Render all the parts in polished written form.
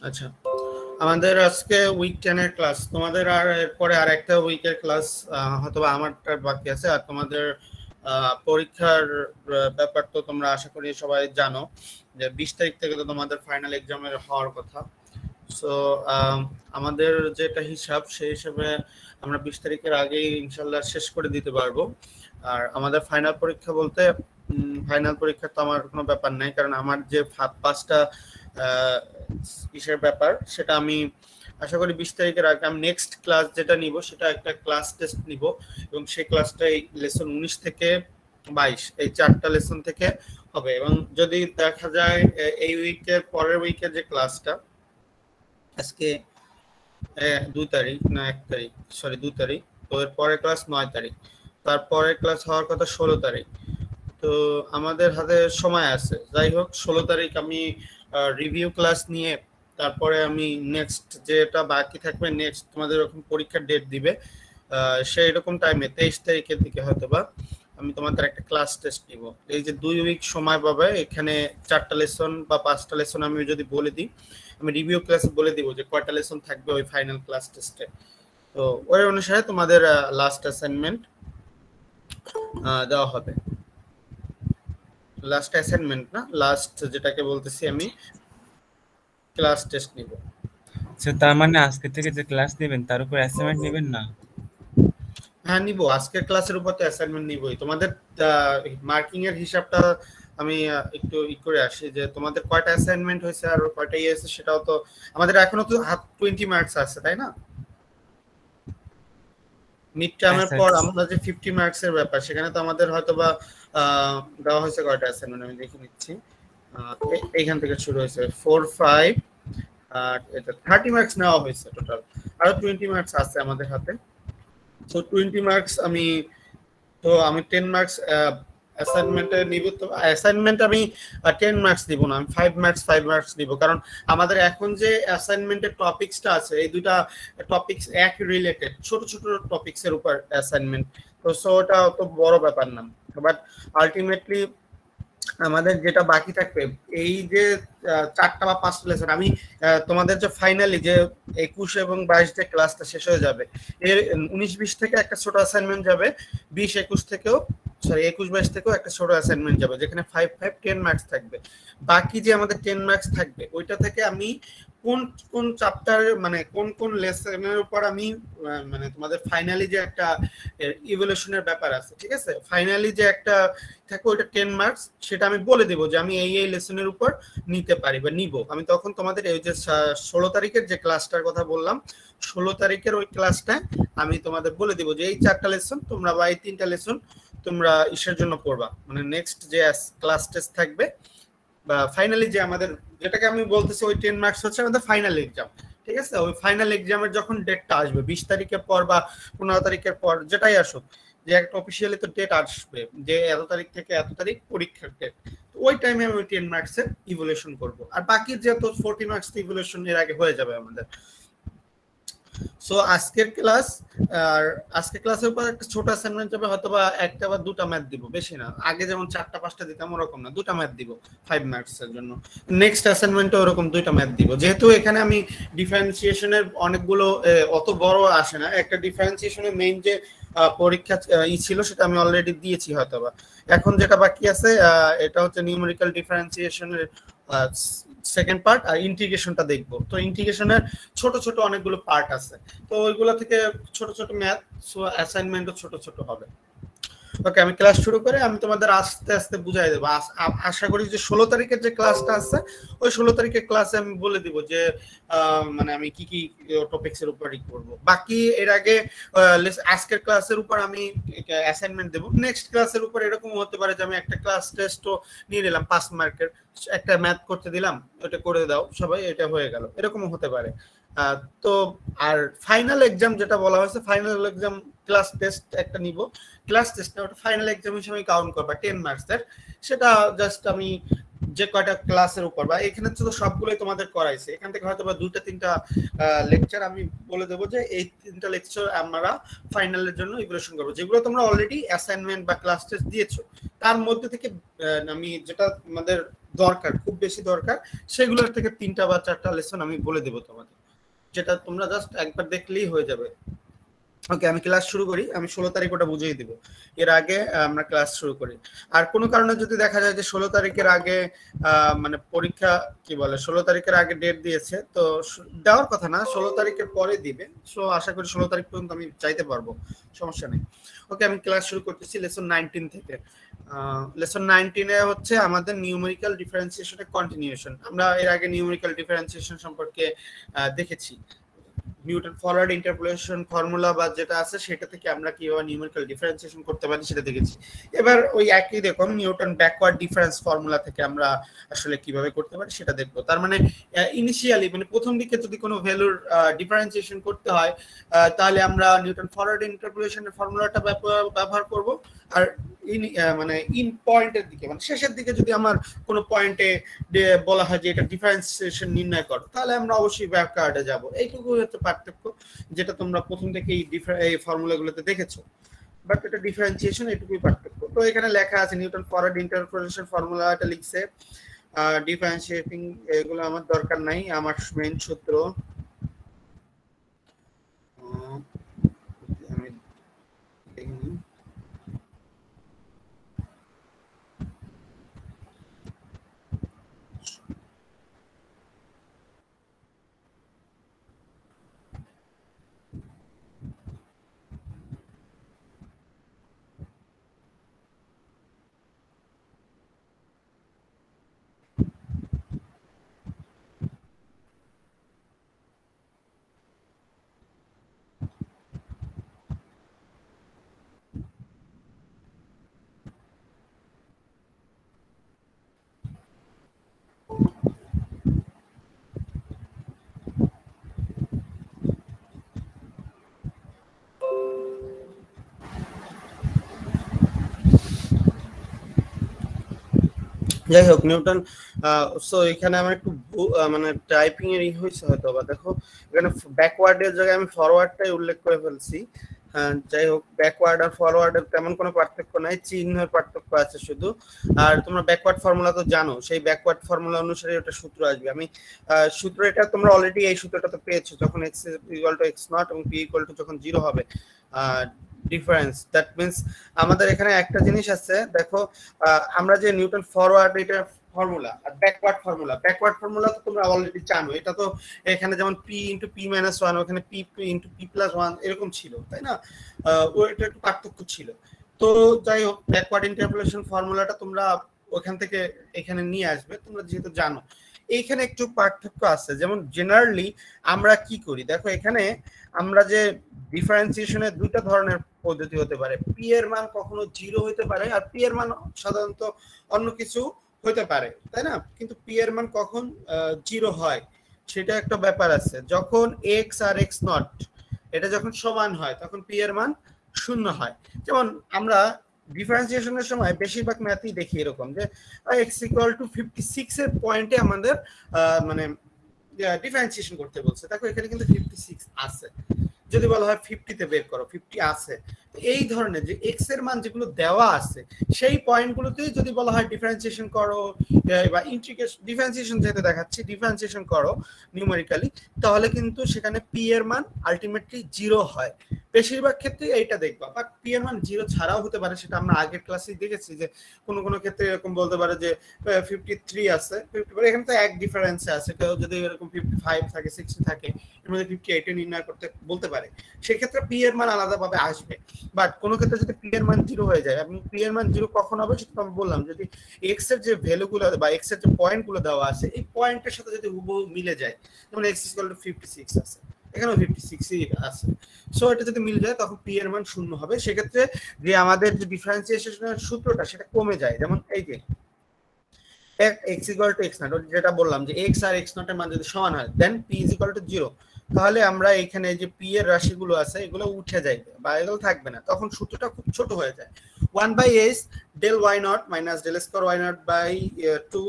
আচ্ছা, আমাদের আজকে উইক 10 এর ক্লাস। তোমাদের আর এরপরে আর একটা উইকের ক্লাস হয়তো আমারটা বাকি আছে। আর তোমাদের পরীক্ষার ব্যাপার তো তোমরা আশা করি সবাই জানো যে 20 তারিখ থেকে তো তোমাদের ফাইনাল এক্সামের হওয়ার কথা। সো আমাদের যেটা হিসাব সেই হিসাবে আমরা 20 তারিখের আগেই ইনশাল্লাহ শেষ করে দিতে পারবো। আর আমাদের ফাইনাল পরীক্ষা বলতে ফাইনাল পরীক্ষা তো আমার কোনো ব্যাপার নাই, কারণ আমার যে 5টা ইসের ব্যাপার সেটা আমি আশা করি 20 তারিখের আগে আমি নেক্সট ক্লাস যেটা নিব সেটা একটা ক্লাস টেস্ট নিব, এবং সেই ক্লাসটাই লেসন 19 থেকে 22 এই 4টা লেসন থেকে হবে। এবং যদি দেখা যায় এই উইকের পরের উইকের যে ক্লাসটা আজকে 2 তারিখ না 1 তারিখ, সরি 2 তারিখ, তো এর পরের ক্লাস 9 তারিখ, তারপরে ক্লাস হওয়ার কথা 16 তারিখ। তো আমাদের হাতে সময় আছে। যাই হোক, 16 তারিখ আমি রিভিউ ক্লাস নিয়ে তারপরে আমি নেক্সট যেটা বাকি থাকবে, নেক্সট তোমাদের এরকম পরীক্ষার ডেট দিবে সেই রকম টাইমে 23 তারিখের দিকে হয়তো বা আমি তোমাদের একটা ক্লাস টেস্ট নিব। এই যে 2 উইক সময় পাবে, এখানে 4টা লেসন বা 5টা লেসন আমি যদি বলে দিই, আমি রিভিউ ক্লাসে বলে দিব যে কয়টা লেসন থাকবে ওই ফাইনাল ক্লাস টেস্টে। তো ওই অনুসারে তোমাদের লাস্ট অ্যাসাইনমেন্ট দেওয়া হবে। লাস্ট অ্যাসাইনমেন্ট না, লাস্ট যেটাকে বলতেছি আমি ক্লাস টেস্ট নিব। আচ্ছা, তার মানে আজকে থেকে যে ক্লাস নেবেন তার উপর অ্যাসাইনমেন্ট নেবেন না? হ্যাঁ নিব, আজকের ক্লাসের উপর তো অ্যাসাইনমেন্ট নিবই। তোমাদের মার্কিং এর হিসাবটা আমি একটু করে আসি যে তোমাদের কয়টা অ্যাসাইনমেন্ট হয়েছে আর কয়টা ইয়ে হয়েছে সেটাও তো আমাদের এখনো তো 20 মার্কস আছে, তাই না? মিড টার্মের পর আমাদের যে 50 মার্কস এর ব্যাপার, সেখানে তো আমাদের হয়তো বা দেওয়া হয়েছে কয়টা অ্যাসাইনমেন্ট আমি দেখে নিচ্ছি। এইখান থেকে শুরু হয়েছে 4, 5 আর এটা 30 মার্কস নেওয়া হয়েছে টোটাল। আরো 20 মার্কস আছে আমাদের হাতে। তো 20 মার্কস আমি 10 মার্কস অ্যাসাইনমেন্টে নিব। তো অ্যাসাইনমেন্ট আমি 10 মার্কস দিব না, আমি 5 মার্কস নিব, কারণ আমাদের এখন যে অ্যাসাইনমেন্টের টপিকসটা আছে এই দুটা টপিকস এক রিলেটেড, ছোট ছোট টপিকস এর উপর অ্যাসাইনমেন্ট। তো সো ওটা অত বড় ব্যাপার না, বাট আলটিমেটলি আমাদের যেটা বাকি থাকবে এই যে 4টা বা 5টা লেসন, আমি তোমাদের যে ফাইনালি যে 21 এবং 22 যে ক্লাসটা শেষ হয়ে যাবে এর 19-20 থেকে একটা ছোট অ্যাসাইনমেন্ট যাবে, 20-21 থেকেও সরি 21-22 থেকেও একটা ছোট অ্যাসাইনমেন্ট যাবে, যেখানে 5 10 মার্কস থাকবে। বাকি যে আমাদের 10 মার্কস থাকবে ওইটা থেকে আমি কোন কোন চ্যাপ্টার মানে কোন কোন লেসনের উপর আমি মানে তোমাদের ফাইনালি যে একটা ইভ্যালুয়েশনের ব্যাপার আছে, ঠিক আছে, ফাইনালি যে একটা থাকে ওইটা 10 মার্কস, সেটা আমি বলে দেবো যে আমি এই লেসনের উপর নিতে পারি বা নিব। আমি তখন তোমাদের এই যে 16 তারিখের যে ক্লাসটার কথা বললাম, 16 তারিখের ওই ক্লাসটা আমি তোমাদের বলে দিব যে এই 4টা লেসন তোমরা বা এই 3টা লেসন তোমরা ইসের জন্য পড়বা, মানে নেক্সট যে ক্লাস টেস্ট থাকবে বা ফাইনালি যে আমাদের যেটাকে আমি বলতেছি ওই 10 মার্কস হচ্ছে আমাদের ফাইনাল এক্সাম, ঠিক আছে। ওই ফাইনাল এক্সামের যখন ডেটটা আসবে 20 তারিখের পর বা 15 তারিখের পর যেটাই আসুক, যে একটা অফিসিয়ালি তো ডেট আসবে যে এত তারিখ থেকে এত তারিখ পরীক্ষার ডেট, তো ওই টাইমে আমি 10 মার্কসের ইভ্যালুয়েশন করব। আর বাকি যেহেতু 40 মার্কস ইভ্যালুয়েশন এর আগে হয়ে যাবে আমাদের। সো আজকের ক্লাস আর আজকের ক্লাসের উপর একটা ছোট অ্যাসাইনমেন্ট যাবে, হয়তো বা একটা বা দুটা ম্যাথ দিব, বেশি না। আগে যেমন 4টা 5টা দিতাম ওরকম না, দুটা ম্যাথ দিব 5 মার্কস এর জন্য। নেক্সট অ্যাসাইনমেন্টে ওরকম দুইটা ম্যাথ দিব, যেহেতু এখানে আমি ডিফারেন্সিয়েশনের অনেকগুলো অত বড় আসে না। একটা ডিফারেন্সিয়েশনের মেইন যে পরীক্ষা ছিল সেটা আমি অলরেডি দিয়েছি হয়তো বা। এখন যেটা বাকি আছে এটা হচ্ছে নিউমেরিক্যাল ডিফারেন্সিয়েশনের সেকেন্ড পার্ট আর ইন্টিগ্রেশনটা দেখবো। তো ইন্টিগ্রেশনের ছোট ছোট অনেকগুলো পার্ট আছে, তো ওইগুলো থেকে ছোট ছোট ম্যাথ, সো অ্যাসাইনমেন্টও ছোট ছোট হবে। ওকে, আমি ক্লাস শুরু করে আমি তোমাদের আস্তে আস্তে বুঝাই দেবো। আশা করি যে 16 তারিখের যে ক্লাসটা আছে ওই 16 তারিখের ক্লাসে আমি বলে দিব যে মানে আমি কি কি টপিকস এর উপর করব। বাকি এর আগে আজকের ক্লাসের উপর আমি অ্যাসাইনমেন্ট দেব, নেক্সট ক্লাসের উপর এরকম হতে পারে যে আমি একটা ক্লাস টেস্টও নিয়ে নিলাম 5 মার্কের, একটা ম্যাথ করতে দিলাম, ওটা করে দাও সবাই, এটা হয়ে গেল, এরকমও হতে পারে। তো আর ফাইনাল এক্সাম যেটা বলা হয়েছে, ফাইনাল এক্সাম ক্লাস টেস্ট একটা নিব, ক্লাস টেস্ট না, ওটা ফাইনাল এক্সাম হিসেবে কাউন্ট করবা 10 মার্কস এর। সেটা জাস্ট আমি যে কয়টা ক্লাসের উপর বা এখানে তো সবগুলোই তোমাদের করাইছে, এখান থেকে হয়তো বা 2-3টা লেকচার আমি বলে দেবো যে এই 3টা লেকচার আমরা ফাইনালের জন্য ইভ্যালুয়েশন করবো, যেগুলো তোমরা অলরেডি অ্যাসাইনমেন্ট বা ক্লাস টেস্ট দিয়েছো তার মধ্যে থেকে আমি যেটা আমাদের দরকার খুব বেশি দরকার সেগুলোর থেকে 3টা বা 4টা লেসন আমি বলে দেবো তোমাদের, যেটা তোমরা জাস্ট একবার দেখলেই হয়ে যাবে। ওকে, আমি ক্লাস শুরু করি, আমি 16 তারিখ ওটা বুঝিয়ে দিব, এর আগে আমরা ক্লাস শুরু করি। আর কোনো কারণে যদি দেখা যায় যে 16 তারিখের আগে মানে পরীক্ষা কি বলে 16 তারিখের আগে ডেট দিয়েছে, তো দেওয়ার কথা না, 16 তারিখের পরে দিবে, সো আশা করি 16 তারিখ পর্যন্ত আমি চাইতে পারবো, সমস্যা নেই। ওকে, আমি ক্লাস শুরু করতেছি লেসন 19 থেকে। লেসন 19 এ হচ্ছে আমাদের নিউমেরিক্যাল ডিফারেন্সিয়েশনের কন্টিনিউশন। আমরা এর আগে নিউমেরিক্যাল ডিফারেন্সিয়েশন সম্পর্কে দেখেছি, নিউটন ফরওয়ার্ড ইন্টারপোলেশন ফর্মুলা বা যেটা আছে সেটা থেকে আমরা কিভাবে নিউমেরিক্যাল ডিফারেন্সিয়েশন করতে পারি সেটা দেখেছি। এবার ওই একই দেখুন নিউটন ব্যাকওয়ার্ড ডিফারেন্স ফর্মুলা থেকে আমরা আসলে কিভাবে করতে পারি সেটা দেখবো। তার মানে ইনিশিয়ালি মানে প্রথম দিকে যদি কোনো ভ্যালুর ডিফারেন্সিয়েশন করতে হয় তাহলে আমরা নিউটন ফরওয়ার্ড ইন্টারপোলেশনের ফর্মুলাটা ব্যবহার করব। আর মানে ইন পয়েন্টের দিকে মানে শেষের দিকে যদি আমার কোনো পয়েন্টে বলা হয় যে এটা ডিফারেন্সিয়েশন নির্ণয় করো, তাহলে আমরা অবশ্যই ব্যাকওয়ার্ডে যাব। এইটুকু হচ্ছে পার্থক্য, যেটা তোমরা প্রথম থেকে এই ফর্মুলাগুলোতে দেখেছো, বাট এটা ডিফারেন্সিয়েশন এটুকুই পার্থক্য। তো এখানে লেখা আছে নিউটন ফরওয়ার্ড ইন্টারপোলেশন ফর্মুলাটা লিখছে, ডিফারেন্সিয়েটিং এগুলো আমার দরকার নাই, আমার মেইন সূত্র আমি যাই হোক নিউটন সো এখানে আমার একটু মানে টাইপিং এর হয়েছে হয়তো বা, দেখো এখানে ব্যাকওয়ার্ডের জায়গায় আমি ফরওয়ার্ডটাই উল্লেখ করে ফেলছি। যাই হোক ব্যাকওয়ার্ড আর ফরওয়ার্ডের তেমন কোনো পার্থক্য নাই, চিহ্নের পার্থক্য আছে শুধু। আর তোমরা ব্যাকওয়ার্ড ফর্মুলা তো জানো, সেই ব্যাকওয়ার্ড ফর্মুলা অনুসারে ওটা সূত্র আসবে। আমি সূত্র এটা তোমরা অলরেডি এই সূত্রটা তো পেয়েছো, যখন x equal to x not এবং p ইকুয়াল টু যখন 0 হবে ডিফারেন্স, দ্যাট মিন্স আমাদের এখানে একটা জিনিস আছে, দেখো আমরা যে নিউটন ফরওয়ার্ড এটা ফর্মুলা আর ব্যাকওয়ার্ড ফর্মুলা তো তোমরা অলরেডি জানো, এটা তো এখানে যেমন p ইনটু p মাইনাস 1 ওখানে p ইনটু p প্লাস 1 এরকম ছিল, তাই না? ওইটা একটু পার্থক্য ছিল। তো যাই হোক ব্যাকওয়ার্ড ইন্টারপোলেশন ফর্মুলাটা তোমরা ওখান থেকে এখানে নিয়ে আসবে, তোমরা যেহেতু জানো। এইখানে একটু পার্থক্য আছে, যেমন জেনারেলি আমরা কি করি, দেখো এখানে আমরা যে ডিফারেন্সিয়েশনের দুইটা ধরনের পদ্ধতি হতে পারে, পি এর মান কখনো 0 হতে পারে আর পি এর মান সাধারণত অন্য কিছু হতে পারে, তাই না? কিন্তু পি এর মান কখন 0 হয় সেটা একটা ব্যাপার আছে, যখন এক্স আর এক্স নট এটা যখন সমান হয় তখন পি এর মান 0 হয়। যেমন আমরা ডিফারেন্সিয়েশনের সময় বেশিরভাগ ম্যাথই দেখি এরকম যে x ইকুয়াল টু 56 এর পয়েন্টে আমাদের মানে ডিফারেন্সিয়েশন করতে বলছে, দেখো এখানে কিন্তু 56 আছে, যদি বলা হয় 50 তে বের করো 50 আছে। এই ধরনের যে x এর মান যেগুলো দেওয়া আছে সেই পয়েন্টগুলোতেই যদি বলা হয় ডিফারেন্সিয়েশন করো বা ইন্টিগ্রেশন ডিফারেন্সিয়েশন যেটা দেখাচ্ছি ডিফারেন্সিয়েশন করো নিউমেরিক্যালি, তাহলে কিন্তু সেখানে p এর মান আলটিমেটলি 0 হয়। বেশিরভাগ ক্ষেত্রে এইটা দেখবা, বাট p এর মান 0 ছাড়াও হতে পারে, সেটা আমরা আগের ক্লাসে দেখেছি যে কোনো কোনো ক্ষেত্রে এরকম বলতে পারে যে 53 আছে 50, এখানে তো এক ডিফারেন্স আছে, কেউ যদি এরকম 55 থাকে 60 থাকে এর মধ্যে 58 এ নির্ণয় করতে বলতে পারে, সেক্ষেত্রে p এর মান আলাদাভাবে আসবে। বাট কোনো ক্ষেত্রে যদি p এর মান 0 হয়ে যায়, এবং p এর মান 0 কখন হবে সেটা আমি বললাম, যদি x এর যে ভ্যালুগুলো বা x এর যে পয়েন্টগুলো দেওয়া আছে এই পয়েন্টের সাথে যদি হুবহু মিলে যায়, যেমন x ইকুয়াল টু 56 আছে, এখানেও 56ই আছে, সো এটা যদি মিলে যায় তখন p এর মান 0 হবে। সেক্ষেত্রে যে আমাদের যে ডিফারেন্সিয়েশনের সূত্রটা সেটা কমে যায়, যেমন এই যে x equal to x not, যেটা বললাম যে x আর x নট এর মান যদি সমান হয় দেন p ইকুয়াল টু 0, তাহলে আমরা এখানে যে পি এর রাশিগুলো আছে এগুলো উঠে যাইবে বা এগুলো থাকবে না, তখন সূত্রটা খুব ছোট হয়ে যায়। 1/s del y naught minus del square y naught by 2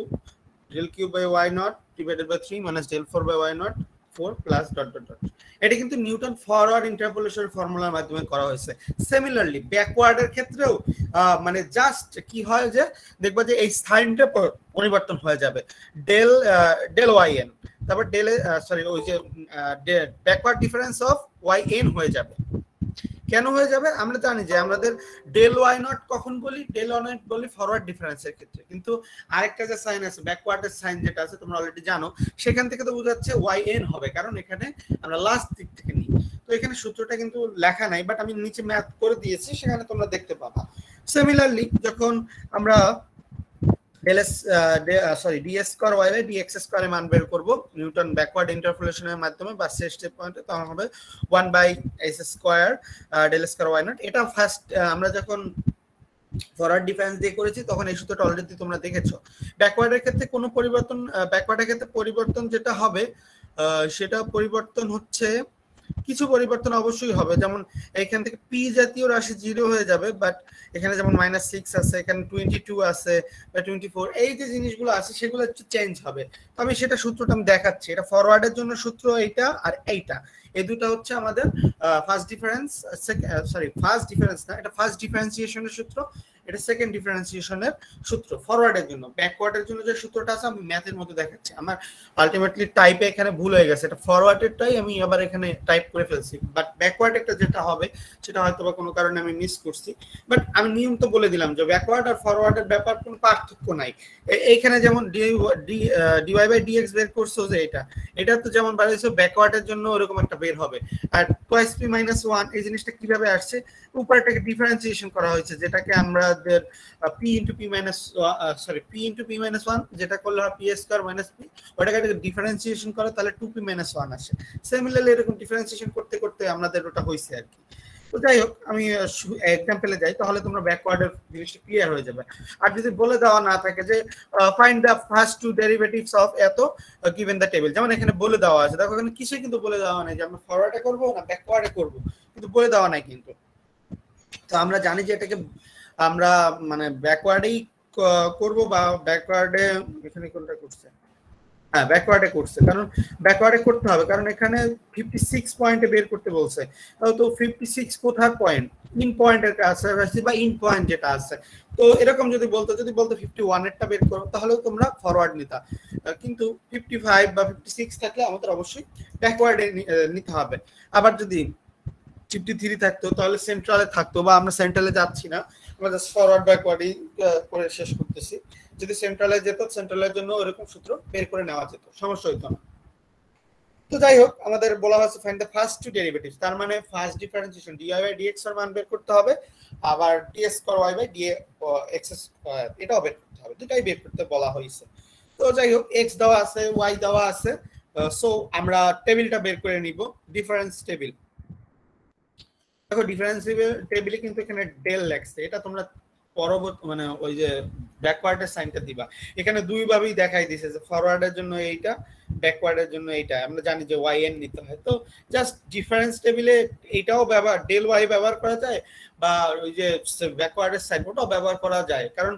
del cube by y naught divided by 3 minus del 4 by y naught 4 plus dot dot dot। এটা কিন্তু নিউটন ফরওয়ার্ড ইন্টারপোলেশন ফর্মুলার মাধ্যমে করা হয়েছে। সিমিলারলি ব্যাকওয়ার্ডের ক্ষেত্রেও মানে জাস্ট কি হয় যে দেখবা যে এই সাইনটা পরিবর্তন হয়ে যাবে, ডেল ডেল ওয়াই এন, তারপর ডেল সরি ওই যে backward difference of y n হয়ে যাবে। কেন হয়ে যাবে? আমরা জানি যে আমাদের ডেল ওয়াই নট কখন বলি, ডেল ওয়াই নট বলি ফরওয়ার্ড ডিফারেন্সের ক্ষেত্রে, কিন্তু আরেকটা যে সাইন আছে ব্যাকওয়ার্ডের সাইন যেটা আছে তোমরা অলরেডি জানো, সেখান থেকে তো বোঝাচ্ছে ওয়াই এন হবে, কারণ এখানে আমরা লাস্ট দিক থেকে নিই। তো এখানে সূত্রটা কিন্তু লেখা নাই, বাট আমি নিচে ম্যাথ করে দিয়েছি, সেখানে তোমরা দেখতে পাবা। সিমিলারলি যখন আমরা d square y by dx square এর মান বের করব নিউটন ব্যাকওয়ার্ড ইন্টারপোলেশনের মাধ্যমে বা শেষ স্টেপ পয়েন্টে, তখন হবে 1/s square del square y not. এটা ফার্স্ট আমরা যখন ফরওয়ার্ড ডিফারেন্স দিয়ে করেছি তখন এই সূত্রটা অলরেডি তোমরা দেখেছো। ব্যাকওয়ার্ডের ক্ষেত্রে কোনো পরিবর্তন, ব্যাকওয়ার্ডের ক্ষেত্রে পরিবর্তন যেটা হবে সেটা পরিবর্তন হচ্ছে, কিছু পরিবর্তন অবশ্যই হবে, যেমন এখান থেকে পি জাতীয় রাশি 0 হয়ে যাবে, বাট এখানে যেমন -6 আছে, এখানে 22 আছে বা 24, এই যে জিনিসগুলো আছে সেগুলো একটু চেঞ্জ হবে। তো আমি সেটা সূত্রটা আমি দেখাচ্ছি। এটা ফরওয়ার্ডের জন্য সূত্র এইটা আর এইটা, এই দুটো হচ্ছে আমাদের ফার্স্ট ডিফারেন্স, ফার্স্ট ডিফারেন্স না, এটা ফার্স্ট ডিফারেন্সিয়েশনের সূত্র, এটা সেকেন্ড ডিফারেন্সিয়েশনের সূত্র ফরওয়ার্ডের জন্য। ব্যাকওয়ার্ডের জন্য যে সূত্রটা আছে আমি ম্যাথের মধ্যে দেখাচ্ছি, আমার আলটিমেটলি টাইপে এখানে ভুল হয়ে গেছে, এটা ফরওয়ার্ডেরটাই আমি আবার এখানে টাইপ করে ফেলছি, বাট ব্যাকওয়ার্ড একটা যেটা হবে সেটা হয়তো বা কোনো কারণে আমি মিস করছি। বাট আমি নিয়ম তো বলে দিলাম যে ব্যাকওয়ার্ড আর ফরওয়ার্ডের ব্যাপার কোনো পার্থক্য নাই। এইখানে যেমন ডিওয়াই বাই ডিএক্স বের করছো, যে এটা তো যেমন বার হয়েছে ব্যাকওয়ার্ডের জন্য ওরকম একটা বের হবে। আর টুয়াইস পি মাইনাস 1 এই জিনিসটা কিভাবে আসছে, উপরটাকে ডিফারেন্সিয়েশন করা হয়েছে, যেটাকে আমাদের P into P minus P into P minus 1 যেটা করলে হয় পি স্কয়ার মাইনাস পি, ওটাকে ডিফারেন্সিয়েশন করে তাহলে 2p মাইনাস 1 আসে। সিমিলারলি এরকম ডিফারেন্সিয়েশন করতে করতে আমাদের ওটা হয়েছে আর কি। তো যাই হোক, আমি এক্সাম্পলে যাই, তাহলে তোমরা ব্যাকওয়ার্ডের জিনিসটা ক্লিয়ার হয়ে যাবে। আর যদি বলে দেওয়া না থাকে যে find the first two derivatives of এত গিভেন দ্য টেবিল, যেমন এখানে বলে দেওয়া আছে, দেখো এখানে কিছুই কিন্তু বলে দেওয়া নাই যে আমরা ফরওয়ার্ডে করবো না ব্যাকওয়ার্ডে করবো, কিন্তু বলে দেওয়া নাই কিন্তু। তো আমরা জানি যে এটাকে আমরা মানে ব্যাকওয়ার্ডেই করব বা ব্যাকওয়ার্ডে, এখানে কোনটা করছে, হ্যাঁ ব্যাকওয়ার্ডে করছে, কারণ ব্যাকওয়ার্ডে করতে হবে, কারণ এখানে 56 পয়েন্টে বের করতে বলছে। তো 56 কোথার পয়েন্ট, ইন পয়েন্টের কাছে বা ইন পয়েন্ট যেটা আছে। তো এরকম যদি বলতো 51 এরটা বের করো তাহলেও তোমরা ফরওয়ার্ড নিতা, কিন্তু 55 বা 56 থাকলে আমাদের অবশ্যই ব্যাকওয়ার্ডে নিতে হবে। আবার যদি 53 থাকতো তাহলে সেন্ট্রালে থাকতো, বা আমরা সেন্ট্রালে যাচ্ছি না, আমরা জাস্ট ফরওয়ার্ড ব্যাকওয়ার্ডই করে শেষ করতেছি। যদি সেন্ট্রালে যেত, সেন্ট্রালের জন্য এরকম সূত্র বের করে নেওয়া যেত, সমস্যা হইতো না। তো যাই হোক, আমাদের বলা হচ্ছে find the first two derivatives, তার মানে first differentiation dy by dx এর মান বের করতে হবে, আবার d square y by dx square এটাও বের করতে হবে, দুটাই বের করতে বলা হয়েছে। তো যাই হোক, x দেওয়া আছে, y দেওয়া আছে, সো আমরা টেবিলটা বের করে নিব, ডিফারেন্স টেবিল। দেখো ডিফারেন্স টেবিলে কিন্তু এখানে ডেল লেখছে, এটা তোমরা পরবর্তী মানে ওই যে ব্যাকওয়ার্ডের সাইনটা দিবা, এখানে দুই ভাবেই দেখাই দিয়েছে যে ফরওয়ার্ডের জন্য এইটা, ব্যাকওয়ার্ডের জন্য এইটা, আমরা জানি যে yn নিতে হয়। তো জাস্ট ডিফারেন্স টেবিলে এইটাও ব্যবহার, ডেল y ব্যবহার করা যায়, বা ওই যে ব্যাকওয়ার্ডের সাইন ওটাও ব্যবহার করা যায়, কারণ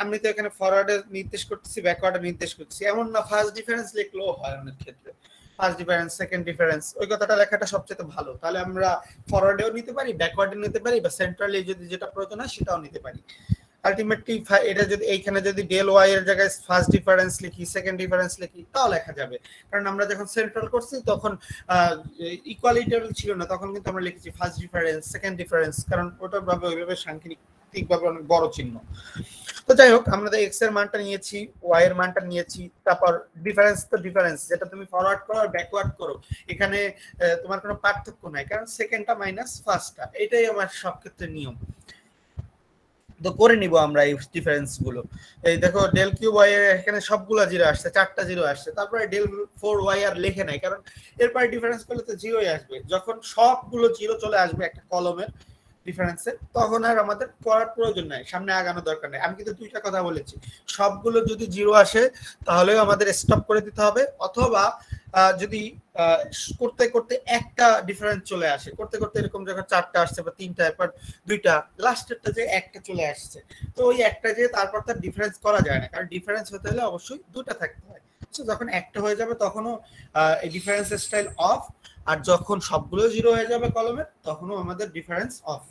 আমি তো এখানে ফরওয়ার্ডে নির্দেশ করতেছি, ব্যাকওয়ার্ডে নির্দেশ করতেছি, এমন না ফার্স্ট ডিফারেন্স লিখলেও হয় অনেক ক্ষেত্রে, ফার্স্ট ডিফারেন্স সেকেন্ড ডিফারেন্স ওই কথাটা লেখাটা সবচেয়ে ভালো, তাহলে আমরা ফরওয়ার্ডেও নিতে পারি, ব্যাকওয়ার্ডে নিতে পারি, বা সেন্ট্রালি যদি যেটা প্রয়োজন হয় সেটাও নিতে পারি। আলটিমেটলি এটা যদি এইখানে যদি ডেল ওয়াই এর জায়গায় ফার্স্ট ডিফারেন্স লিখি, সেকেন্ড ডিফারেন্স লিখি, তাও লেখা যাবে, কারণ আমরা যখন সেন্ট্রাল করছি তখন ইকুয়ালিটার ছিল না, তখন কিন্তু আমরা লিখেছি ফার্স্ট ডিফারেন্স সেকেন্ড ডিফারেন্স, কারণ ওটা ভাবে ওইভাবে সাংখ্যিকভাবে অনেক বড় চিহ্ন। তো যাই হোক, আমরা এক্স এর মানটা নিয়েছি, ওয়াই এর মানটা নিয়েছি, তারপর ডিফারেন্স তো ডিফারেন্স, যেটা তুমি ফরওয়ার্ড করো আর ব্যাকওয়ার্ড করো এখানে তোমার কোনো পার্থক্য নাই, কারণ সেকেন্ডটা মাইনাস ফার্স্টটা, এটাই আমার সব ক্ষেত্রে নিয়ম। তো করে নিব আমরা এই ডিফারেন্স গুলো। এই দেখো ডেল কিউব ওয়াই এর এখানে সবগুলো জিরো আসছে, 4টা জিরো আসছে, তারপরে ডেল 4 ওয়াই আর লেখে নাই, কারণ এরপরে ডিফারেন্স করলে তো জিরোই আসবে, যখন সবগুলো জিরো চলে আসবে একটা কলমের ডিফারেন্সে, তখন আর আমাদের করার প্রয়োজন নাই, সামনে আগানোর দরকার নেই। আমি কিন্তু দুইটা কথা বলেছি, সবগুলো যদি জিরো আসে তাহলেও আমাদের স্টপ করে দিতে হবে, অথবা যদি করতে করতে একটা ডিফারেন্স চলে আসে, করতে করতে এরকম যখন 4টা আসছে বা 3টা, এরপর 2টা, লাস্টেরটা যে একটা চলে আসছে, তো ওই একটা যে তারপর তার ডিফারেন্স করা যায় না, কারণ ডিফারেন্স হতে হলে অবশ্যই 2টা থাকতে হয়। যখন একটা হয়ে যাবে তখনও এই ডিফারেন্স স্টাইল অফ, আর যখন সবগুলো 0 হয়ে যাবে কলমের তখনও আমাদের ডিফারেন্স অফ।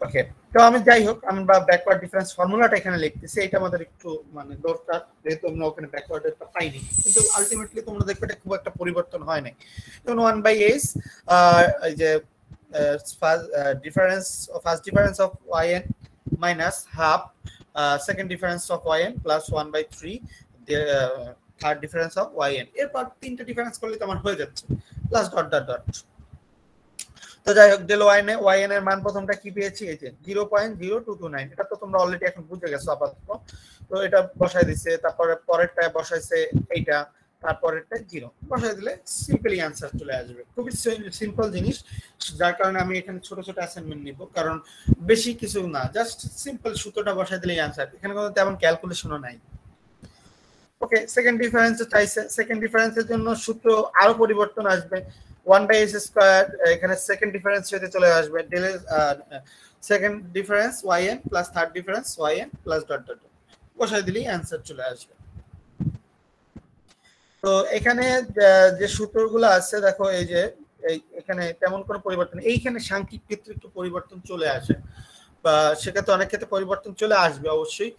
ওকে, তো আমি যাই হোক আমরা ব্যাকওয়ার্ড ডিফারেন্স ফর্মুলাটা এখানে লিখতেছি, এটা আমাদের একটু মানে দরকার, যেহেতু আমরা ওখানে ব্যাকওয়ার্ডেরটা পাইনি, কিন্তু আলটিমেটলি তোমরা দেখবে এটা খুব একটা পরিবর্তন হয় নাই। যেমন 1/s এই যে difference first difference of yn minus half second difference of yn plus 1/3 third difference of yn, এরপর 3টা ডিফারেন্স করলে তো আমার হয়ে যাচ্ছে, প্লাস ডট ডট ডট। তো যাই হোক, ডেল yn এর মান প্রথমটা কি পেয়েছি, এই যে 0.0229, এটা তো তোমরা অলরেডি এখন বুঝে গেছো আপাতত। তো এটা বসাই দিছে, তারপরে পরেরটা বসাইছে এইটা, তারপরেরটা 0 বসাই দিলে সিম্পলি অ্যানসার চলে আসবে। খুবই সিম্পল জিনিস, যার কারণে আমি এখানে ছোট ছোট অ্যাসাইনমেন্ট নিব, কারণ বেশি কিছু না, জাস্ট সিম্পল সূত্রটা বসাই দিলেই অ্যানসার, এখানে কোনো তেমন ক্যালকুলেশনও নাই। ওকে, সেকেন্ড ডিফারেন্স চাইছে, সেকেন্ড ডিফারেন্সের জন্য সূত্র আরো পরিবর্তন আসবে, 1/s স্কয়ার এখানে সেকেন্ড ডিফারেন্স হতে চলে আসবে, del second difference yn plus third difference yn plus dot dot বসাই দিলেই অ্যানসার চলে আসবে। তো এখানে যে সূত্রগুলো আছে দেখো, এই যে এখানে তেমন কোনো পরিবর্তন, এইখানে সাংখ্যিক ক্ষেত্রে একটু পরিবর্তন চলে আসে, বা সেক্ষেত্রে অনেক ক্ষেত্রে পরিবর্তন চলে আসবে অবশ্যই,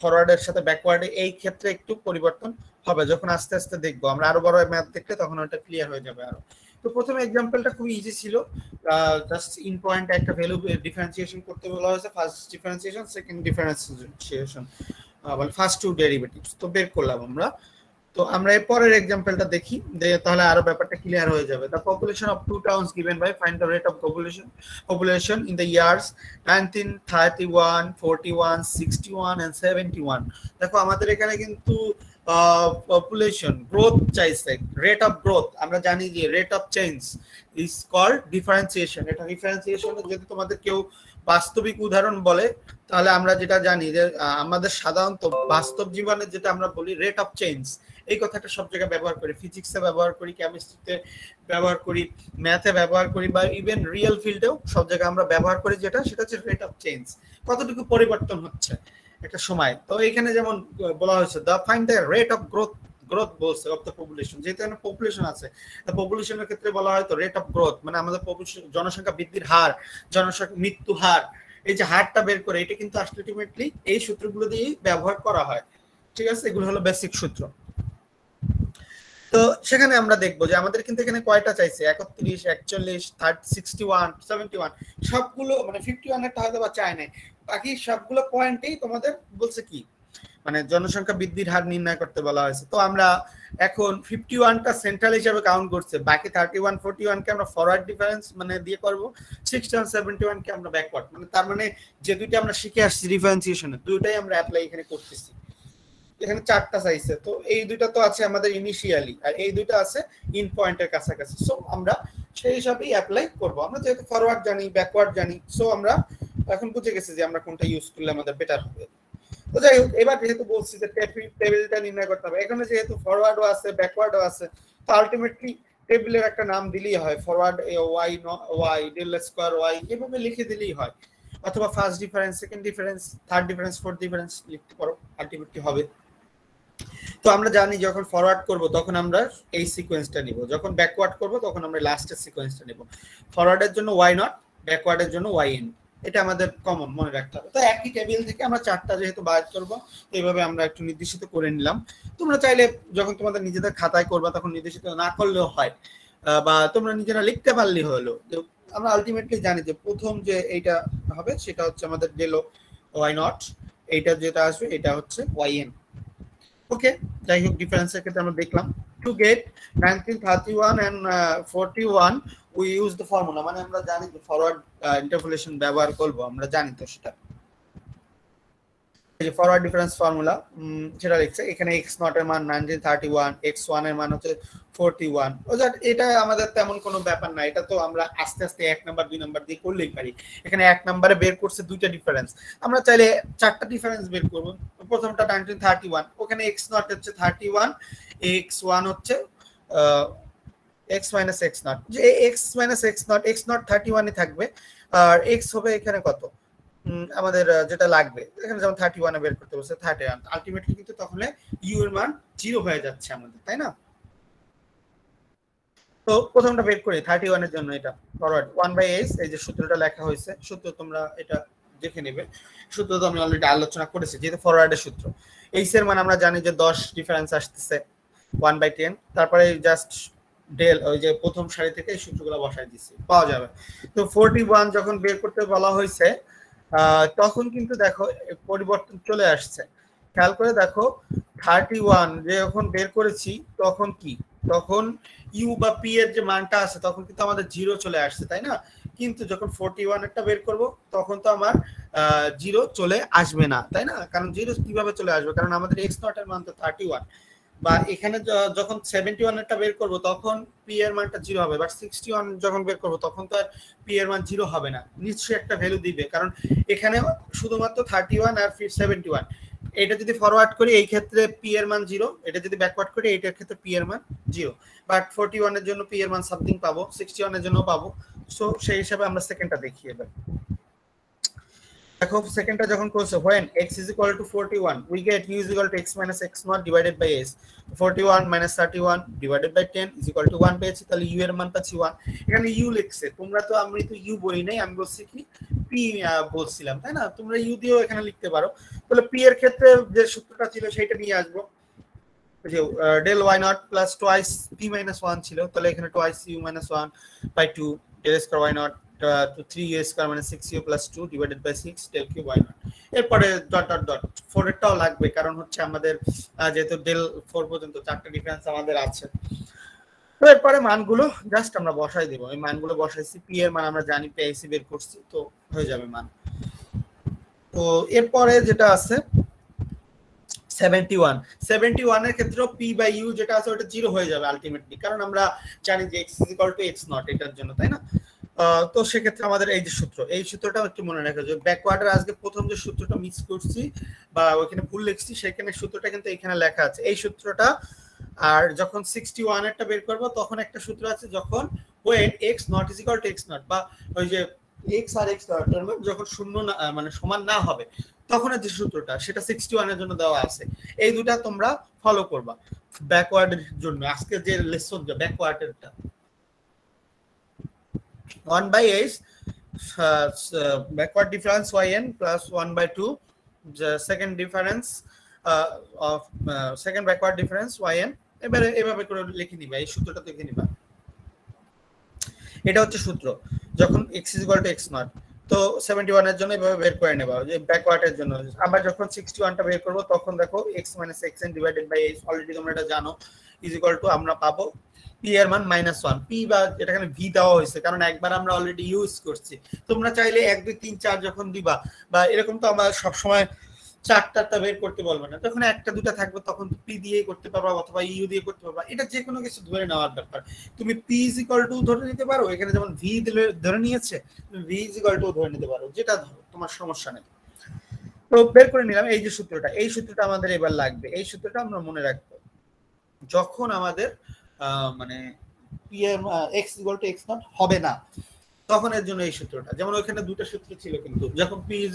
ফরওয়ার্ডের সাথে ব্যাকওয়ার্ডে এই ক্ষেত্রে একটু পরিবর্তন হবে, যখন আস্তে আস্তে দেখবো আমরা আরো বড় ম্যাথ দেখলে তখন ওটা ক্লিয়ার হয়ে যাবে আরো। তো প্রথমে এক্সাম্পলটা খুব ইজি ছিল, জাস্ট ইন পয়েন্ট একটা ভ্যালু ডিফারেন্সিয়েশন করতে বলা হয়েছে, ফার্স্ট ডিফারেন্সিয়েশন সেকেন্ড ডিফারেন্সিয়েশন বলে ফার্স্ট টু ডেরিভেটিভস, তো বের করলাম আমরা। তো আমরা এর পরের एग्जांपलটা দেখি, তাহলে আরো ব্যাপারটা ক্লিয়ার হয়ে যাবে। The population of two towns given by find the rate of population in the years 1931 41 61 and 71। দেখো আমাদের এখানে কিন্তু পপুলেশন গ্রোথ চাইছে, রেট অফ গ্রোথ, আমরা জানি যে rate of change is called differentiation. এটা ডিফারেন্সিয়েশন যদি তোমাদের কেউ বাস্তবিক উদাহরণ বলে, তাহলে আমরা যেটা জানি যে আমাদের সাধারণত বাস্তব জীবনে যেটা আমরা বলি রেট অফ চেঞ্জ, এই কথাটা সব জায়গায় ব্যবহার করি, ফিজিক্সে ব্যবহার করি, কেমিস্ট্রিতে ব্যবহার করি, ম্যাথে ব্যবহার করি, বা ইভেন রিয়েল ফিল্ডেও সব জায়গায় আমরা ব্যবহার করি, যেটা সেটা হচ্ছে রেট অফ চেঞ্জ, কতটুকু পরিবর্তন হচ্ছে একটা সময়। তো এখানে যেমন বলা হয়েছে the find the rate of growth বলছে অফ দ্য পপুলেশন, যেহেতু এখানে পপুলেশন আছে, পপুলেশনের ক্ষেত্রে বলা হয় তো রেট অফ গ্রোথ, মানে আমাদের জনসংখ্যা বৃদ্ধির হার, জনসংখ্যা মৃত্যু হার, এই যে হারটা বের করে, এটা কিন্তু আলটিমেটলি এই সূত্রগুলো দিয়ে ব্যবহার করা হয়, ঠিক আছে, এগুলো হলো বেসিক সূত্র। তো সেখানে আমরা দেখবো যে আমাদের কিন্তু এখানে কয়টা চাইছে, 31 41 61 71, সবগুলো মানে 51 এরটা হয়তো বা চায় নাই, বাকি সবগুলো পয়েন্টেই তোমাদের বলছে কি মানে জনসংখ্যা বৃদ্ধির হার নির্ণয় করতে বলা হয়েছে। তো আমরা এখন 51টা সেন্ট্রাল হিসেবে কাউন্ট করছে, বাকি 31 41 কে আমরা ফরওয়ার্ড ডিফারেন্স মানে দিয়ে করব, 61 71 কে আমরা ব্যাকওয়ার্ড, মানে তার মানে যে দুইটা আমরা শিখে আসছি ডিফারেন্সিয়েশনে, দুইটাই আমরা অ্যাপ্লাই এখানে করতেছি। এখানে 4টা চাইছে, তো এই দুইটা তো আছে আমাদের ইনিশিয়ালি, আর এই দুইটা আছে ইন পয়েন্টের কাছাকাছি, সো আমরা সেই হিসাবেই অ্যাপ্লাই করব। আমরা যেহেতু ফরওয়ার্ড জানি ব্যাকওয়ার্ড জানি, সো আমরা এখন বুঝে গেছি যে আমরা কোনটা ইউজ করলে আমাদের বেটার হবে। তো যাই হোক, এবার যেহেতু বলছি যে টেবিলটা নির্ণয় করতে হবে, এখানে যেহেতু ফরওয়ার্ডও আছে ব্যাকওয়ার্ডও আছে, তো আলটিমেটলি টেবিলের একটা নাম দিলেই হয়, forward y y del square y, এভাবে লিখে দিলেই হয়, অথবা first difference second difference third difference fourth difference লিখতে পারো, আলটিমেটলি হবে। তো আমরা জানি যখন ফরওয়ার্ড করব তখন আমরা এই সিকোয়েন্সটা নিব, যখন ব্যাকওয়ার্ড করব তখন আমরা লাস্টের সিকোয়েন্সটা নিব। ফরওয়ার্ডের জন্য ওয়াই নট, ব্যাকওয়ার্ডের জন্য ওয়াই এন, এটা আমাদের কমন মনে রাখতে হবে। তো একই টেবিল থেকে আমরা 4টা যেহেতু বাদ করব, এইভাবে আমরা একটু নির্দেশিত করে নিলাম। তোমরা চাইলে যখন তোমাদের নিজেদের খাতায় করবা তখন নির্দেশিত না করলেও হয়, বা তোমরা নিজেরা লিখতে পারলেই হলো। আমরা আলটিমেটলি জানি যে প্রথম যে এইটা হবে সেটা হচ্ছে আমাদের ডেল ওয়াই নট, এইটা যেটা আসবে এটা হচ্ছে ওয়াই এন। ওকে, যাই হোক ডিফারেন্সের ক্ষেত্রে আমরা দেখলাম to get 1931 and 41 we use the formula, মানে আমরা জানি যে ফরওয়ার্ড ইন্টারপোলেশন ব্যবহার করব, আমরা জানি তো সেটা, এই যে ফরওয়ার্ড ডিফারেন্স ফর্মুলা সেটা লিখছে এখানে x0 এর মান 1931, x1 এর মান হচ্ছে 41। ওজাট এটা আমাদের তেমন কোনো ব্যাপার না, এটা তো আমরা আস্তে আস্তে 1 নাম্বার 2 নাম্বার দিয়ে করলেই পারি। এখানে 1 নম্বরে বের করছে দুইটা ডিফারেন্স, আমরা চাইলে 4টা ডিফারেন্স বের করব। প্রথমটা 1931, ওখানে x0 হচ্ছে 31, x1 হচ্ছে x মাইনাস এক্স নট, যে এক্স মাইনাস এক্স নট 31 এ থাকবে, আর এক্স হবে এখানে কত আমাদের যেটা লাগবে, এখানে যেমন 31 এ বের করতে বলছে 31, আলটিমেটলি কিন্তু তখন ইউ এর মান 0 হয়ে যাচ্ছে আমাদের, তাই না? তো প্রথমটা বের করি 31 এর জন্য, এটা ফরওয়ার্ড 1/s, এই যে সূত্রটা লেখা হয়েছে, সূত্র তোমরা এটা দেখে নেবে, সূত্র তো আমি অলরেডি আলোচনা করেছি, যেহেতু ফরওয়ার্ডের সূত্র। এইচ এর মান আমরা জানি যে 10 ডিফারেন্স আসতেছে 1/10, তারপরে জাস্ট ডেল ওই যে প্রথম সারি থেকে এই সূত্রগুলো বসাই দিচ্ছি, পাওয়া যাবে। তো 41 যখন বের করতে বলা হয়েছে তখন কিন্তু দেখো পরিবর্তন চলে আসছে, খেয়াল করে দেখো 31 যে যখন বের করেছি তখন কি, তখন ইউ বা পি এর যে মানটা আছে তখন কিন্তু আমাদের 0 চলে আসছে, তাই না? কিন্তু যখন 41 এরটা বের করব তখন তো আমার 0 চলে আসবে না, তাই না? কারণ 0 কিভাবে চলে আসবে, কারণ আমাদের x নট এর মান তো 31, বা এখানে যখন 71 এরটা বের করব তখন পি এর মানটা 0 হবে, বাট 61 যখন বের করব তখন তো আর পি এর মান 0 হবে না, নিশ্চয়ই একটা ভ্যালু দিবে, কারণ এখানে শুধুমাত্র 31 আর 71, এটা যদি ফরওয়ার্ড করি এই ক্ষেত্রে পি এর মান 0, এটা যদি ব্যাকওয়ার্ড করি এইটার ক্ষেত্রে পি এর মান 0, বাট 41 এর জন্য পি এর মান সামথিং পাবো, 61 এর জন্য পাবো। সো সেই হিসাবে আমরা সেকেন্ডটা দেখি এবার। দেখো সেকেন্ডটা যখন করছে when x is equal to 41 we get u is equal to x minus x naught divided by s, 41 minus 31 divided by 10 is equal to 1 পেয়েছি, তাহলে u এর মান পাচ্ছি 1। এখানে u লিখছে, তোমরা তো আমি তো u বলি নাই, আমি বলছি কি p বলছিলাম, তাই না? তোমরা u দিয়েও এখানে লিখতে পারো। তাহলে p এর ক্ষেত্রে যে সূত্রটা ছিল সেটা নিয়ে আসবো, যে del y naught plus twice p minus 1 ছিল, তাহলে এখানে twice u minus 1 by 2 del square y naught to 3u square minus 6u plus 2 divided by 6 del cube y naught। এরপরে ডট ডট ডট 4 এরটাও লাগবে, কারণ হচ্ছে আমাদের যেহেতু del 4 পর্যন্ত চারটা ডিফারেন্স আমাদের আছে। তো এরপরে মানগুলো জাস্ট আমরা বসাই দেব, এই মানগুলো বসাইছি, পি এর মান আমরা জানি, পেয়েছি, বের করছি, তো হয়ে যাবে মান। তো এরপরে যেটা আছে 71 এর ক্ষেত্রে p বাই u যেটা আছে ওটা 0 হয়ে যাবে আলটিমেটলি, কারণ আমরা জানি যে x = x নট এটার জন্য, তাই না? তো সেক্ষেত্রে আমাদের এই যে সূত্র, এই সূত্রটা একটু মনে রাখা, যে ব্যাকওয়ার্ডের আজকে প্রথম যে সূত্রটা মিস করছি বা ওখানে ভুল লিখছি, সেখানে সূত্রটা কিন্তু এখানে লেখা আছে, এই সূত্রটা। আর যখন 61 এরটা বের করব তখন একটা সূত্র আছে, যখন when x not is equal to x not, বা ওই যে x আর x নট যখন শূন্য না মানে সমান না হবে তখন যে সূত্রটা, সেটা 61 এর জন্য দেওয়া আছে। এই দুটো তোমরা ফলো করবা ব্যাকওয়ার্ডের জন্য। আজকে যে লেসন যে ব্যাকওয়ার্ডেরটা 1/s backward difference yn plus 1/2 the second difference of second backward difference yn, এবারে এভাবে করে লিখে নিবা, এই সূত্রটা লিখে নিবা। এটা হচ্ছে সূত্র যখন x = x নট। তো 71 এর জন্য এভাবে বের করে নেবা, যে ব্যাকওয়ার্ডের জন্য। আবার যখন 61 টা বের করব তখন দেখো x - xn divided by s, already তোমরা এটা জানো, ইজ ইকুয়াল টু আমরা পাবো p এর মান -1, p বা এটাখানে v দেওয়া হয়েছে কারণ একবার আমরা অলরেডি ইউজ করছি। তোমরা চাইলে 1 2 3 4 যখন দিবা বা এরকম, তো আমরা সব সময় 4টা বের করতে বলবো না, তখন একটা দুটা থাকবে তখন p দিয়েই করতে পারবা অথবা ইউ দিয়ে করতে পারবা, এটা যে কোনো কিছু ধরে নেওয়ার ব্যাপার। তুমি p = ধরে নিতে পারো, এখানে যেমন v ধরে নিয়েছে, তুমি v = ধরে নিতে পারো, যেটা ধরো তোমার সমস্যা নেই। তো বের করে নিলাম এই যে সূত্রটা, এই সূত্রটা আমাদের এবার লাগবে, এই সূত্রটা আমরা মনে রাখবো যখন আমাদের মানে p এর x = x নট হবে না তখন এর জন্য এই সূত্রটা। যেমন ওখানে দুটো সূত্র ছিল, কিন্তু যখন p =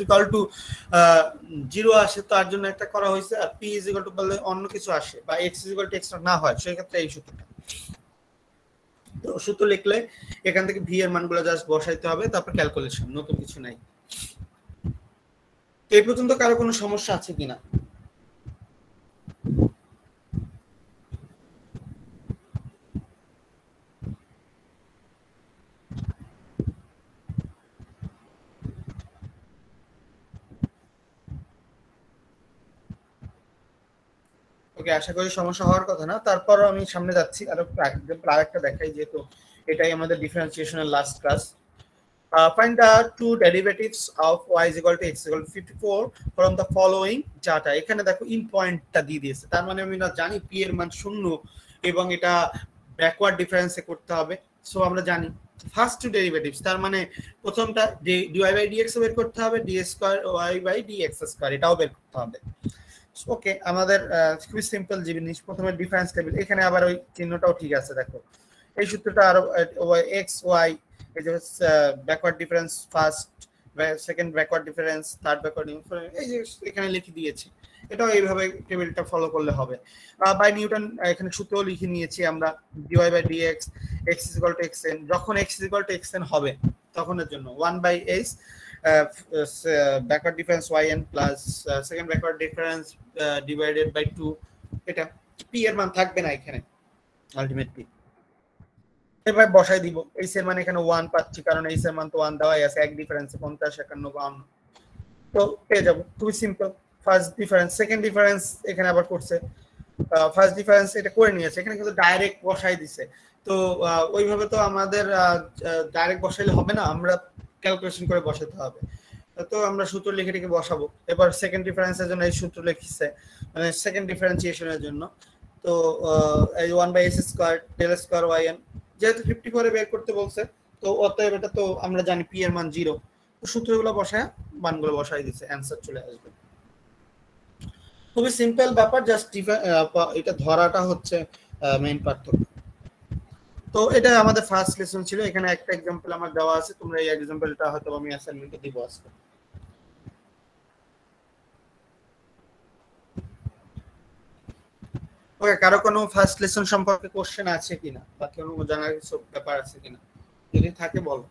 0 আসে তার জন্য একটা করা হয়েছে, আর p = বললে অন্য কিছু আসে বা x = x নট না হয়, সেই ক্ষেত্রে এই সূত্রটা। তো সূত্র লিখলে এখান থেকে v এর মানগুলো জাস্ট বসাইতে হবে, তারপর ক্যালকুলেশন, নতুন কিছু নাই। এই পর্যন্ত কারো কোনো সমস্যা আছে কিনা? ওকে, আশা করি সমস্যা হওয়ার কথা না। তারপর আমি সামনে যাচ্ছি, আরেকটা দেখাই, যেহেতু এটাই আমাদের ডিফারেন্সিয়েশনের last class. Find the two derivatives of y = x = 54 from the following data। এখানে দেখো ইন পয়েন্টটা দিয়ে দিয়েছে, তার মানে আমি না জানি p এর মান 0 এবং এটা ব্যাকওয়ার্ড ডিফারেন্সে করতে হবে। সো আমরা জানি ফার্স্ট টু ডেরিভেটিভস, তার মানে প্রথমটা dy/dx বের করতে হবে, d² y/dx², এটাও বের করতে হবে। ওকে, আমাদের খুবই সিম্পল জিনিস। প্রথমে ডিফারেন্স টেবিল, এখানে আবার ওই চিহ্নটাও ঠিক আছে। দেখো এই সূত্রটা আরো এক্স ওয়াই, এই যে backward difference, first second backward difference, third backward difference, এই যে এখানে লিখে দিয়েছি। এটাও এইভাবে টেবিলটা ফলো করলে হবে। বাই নিউটন এখানে সূত্রও লিখে নিয়েছি আমরা, D Y by D X, X is equal to X N. যখন X is equal to X N হবে তখনের জন্য 1 by H backward difference yn plus second backward difference divided by 2, এটা p এর মান থাকবে না এখানে আলটিমেটলি। এবার বসাই দিব এইচ এর মান এখানে 1 পাচ্ছি, কারণ এইচ এর মান তো 1 দেওয়াই আছে, এক ডিফারেন্স 50 51 52, তো পেয়ে যাব। খুবই simple. First difference, second difference এখানে আবার করছে, ফার্স্ট ডিফারেন্স এটা করে নিয়েছে, এখানে কিন্তু ডাইরেক্ট বসাই দিছে। তো ওইভাবে তো আমাদের ডাইরেক্ট বসাইলে হবে না, আমরা ক্যালকুলেশন করে বসাতে হবে। তো আমরা সূত্র লিখে লিখে বসাবো। এবার সেকেন্ড ডিফারেন্সের জন্য এই সূত্র লিখছে, মানে সেকেন্ড ডিফারেন্সিয়েশনের জন্য। তো এই 1 by S square del square y n, যেহেতু 54 এ বের করতে বলছে, তো অতএব এটা তো আমরা জানি পি এর মান 0, তো সূত্রগুলো বসায় মানগুলো বসাই দিছে, অ্যানসার চলে আসবে। খুবই সিম্পল ব্যাপার, জাস্ট এটা ধরাটা হচ্ছে মেইন পার্থক্য। তো এটা আমাদের ফার্স্ট লেসন ছিল। এখানে একটা एग्जांपल আমার দেওয়া আছে, তোমরা এই एग्जांपलটা হয়তো আমি অ্যাসাইনমেন্টে দিব আজকে। ওকে, কারো কোনো ফার্স্ট লেসন সম্পর্কে কোশ্চেন আছে কিনা, বা কোনো জানার কিছু ব্যাপার আছে কিনা? যদি থাকে বলো।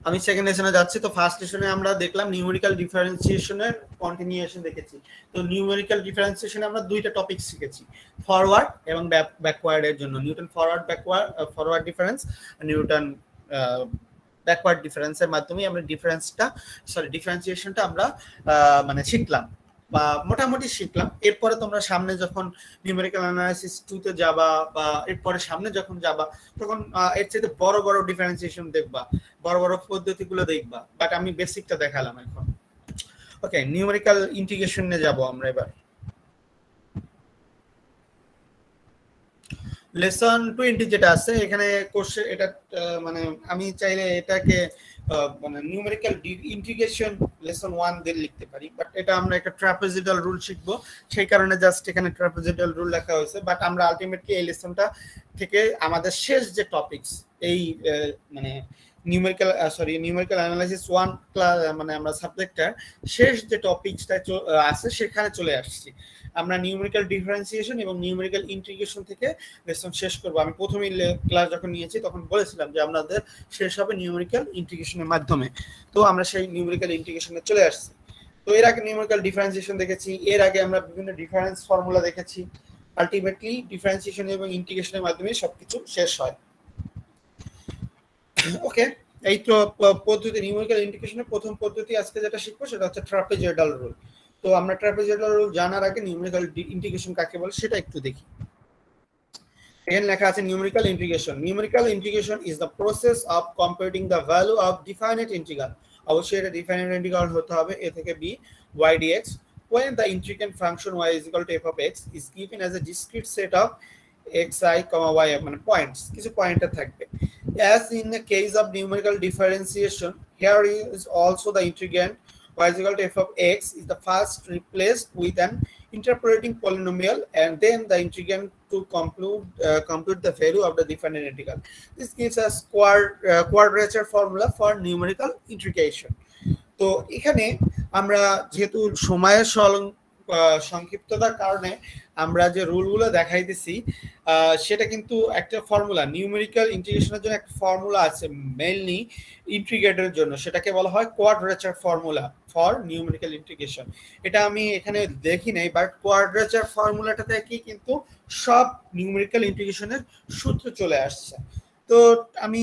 আমি সেকেন্ড লেসনে যাচ্ছি। তো ফার্স্ট লেসনে আমরা দেখলাম নিউমেরিক্যাল ডিফারেন্সিয়েশনের কন্টিনিউয়েশন দেখেছি। তো নিউমেরিক্যাল ডিফারেন্সিয়েশনে আমরা দুইটা টপিক শিখেছি, ফরওয়ার্ড এবং ব্যাকওয়ার্ডের জন্য Newton forward forward difference, Newton backward ডিফারেন্সের মাধ্যমে আমরা ডিফারেন্সিয়েশনটা আমরা মানে শিখলাম, বা মোটামুটি শিখলাম। এরপরে তোমরা সামনে যখন নিউমেরিক্যাল অ্যানালাইসিস 2 তে যাবা, বা এরপরে সামনে যখন যাবা, তখন এর চেয়ে বড় বড় ডিফারেন্সিয়েশন দেখবা, বড় বড় পদ্ধতিগুলো দেখবা। বাট আমি বেসিকটা দেখালাম এখন। ওকে, নিউমেরিক্যাল ইন্টিগ্রেশনে যাব আমরা এবার। লেসন 20 যেটা আছে এখানে কোশ্চেন, এটা মানে আমি চাইলে এটাকে মানে নিউমেরিক্যাল ইন্টিগ্রেশন লেসন 1 দিয়ে লিখতে পারি, বাট এটা আমরা একটা ট্রাপিজয়েডাল রুল শিখবো, সেই কারণে জাস্ট এখানে ট্রাপিজয়েডাল রুল লেখা হয়েছে। বাট আমরা আলটিমেটলি এই লেসনটা থেকে আমাদের শেষ যে টপিকস, এই মানে নিউমেরিক্যাল অ্যানালাইসিস 1 ক্লাস, মানে আমরা সাবজেক্টটার শেষ যে টপিকসটা আছে সেখানে চলে আসছি। আমরা নিউমেরিক্যাল ডিফারেন্সিয়েশন এবং নিউমেরিক্যাল ইন্টিগ্রেশন থেকে লেসন শেষ করব। আমি প্রথমেই ক্লাস যখন নিয়েছি তখন বলেছিলাম যে আমাদের শেষ হবে নিউমেরিক্যাল ইন্টিগ্রেশনের মাধ্যমে। তো আমরা সেই নিউমেরিক্যাল ইন্টিগ্রেশনে চলে আসছি। তো এর আগে নিউমেরিক্যাল ডিফারেন্সিয়েশন দেখেছি, এর আগে আমরা বিভিন্ন ডিফারেন্স ফর্মুলা দেখেছি। আলটিমেটলি ডিফারেন্সিয়েশন এবং ইন্টিগ্রেশনের মাধ্যমে সবকিছু শেষ হয়। ওকে, এই তো পদ্ধতি, নিউমেরিক্যাল ইন্টিগ্রেশনের প্রথম পদ্ধতি আজকে যেটা শিখবো সেটা হচ্ছে ট্রাপিজয়েডাল রুল। তো আমরা ট্রাপিজয়েডাল রুল জানার আগে নিউমেরিক্যাল ইন্টিগ্রেশন কাকে বলে সেটা একটু দেখি। এখানে লেখা আছে numerical integration. Numerical integration is the process of computing the value of definite integral. অবশ্যই এটা ডিফাইনাইট ইন্টিগ্রাল হতে হবে, a থেকে b y dx, when the integrand function y is equal to f of x is given as a discrete set of xi, y, মানে points, কিছু pointer থাকবে। As in the case of numerical differentiation, here is also the integrand y is equal to f of x is the first replaced with an interpolating polynomial, and then the integrand to compute the value of the definite integral. This gives us quadrature formula for numerical integration. তো এখানে আমরা যেহেতু সময়ের সংক্ষিপ্ততার কারণে আমরা যে রুলগুলো দেখাইতেছি সেটা কিন্তু একটা ফর্মুলা, নিউমেরিক্যাল ইন্টিগ্রেশনের জন্য একটা ফর্মুলা আছে মেইনলি ইন্টিগ্রেটরের জন্য, সেটাকে বলা হয় quadrature formula for numerical integration. এটা আমি এখানে দেখি নাই, বাট কোয়াড্রেচার ফর্মুলাটা থেকে কিন্তু সব নিউমেরিক্যাল ইন্টিগ্রেশনের সূত্র চলে আসছে। তো আমি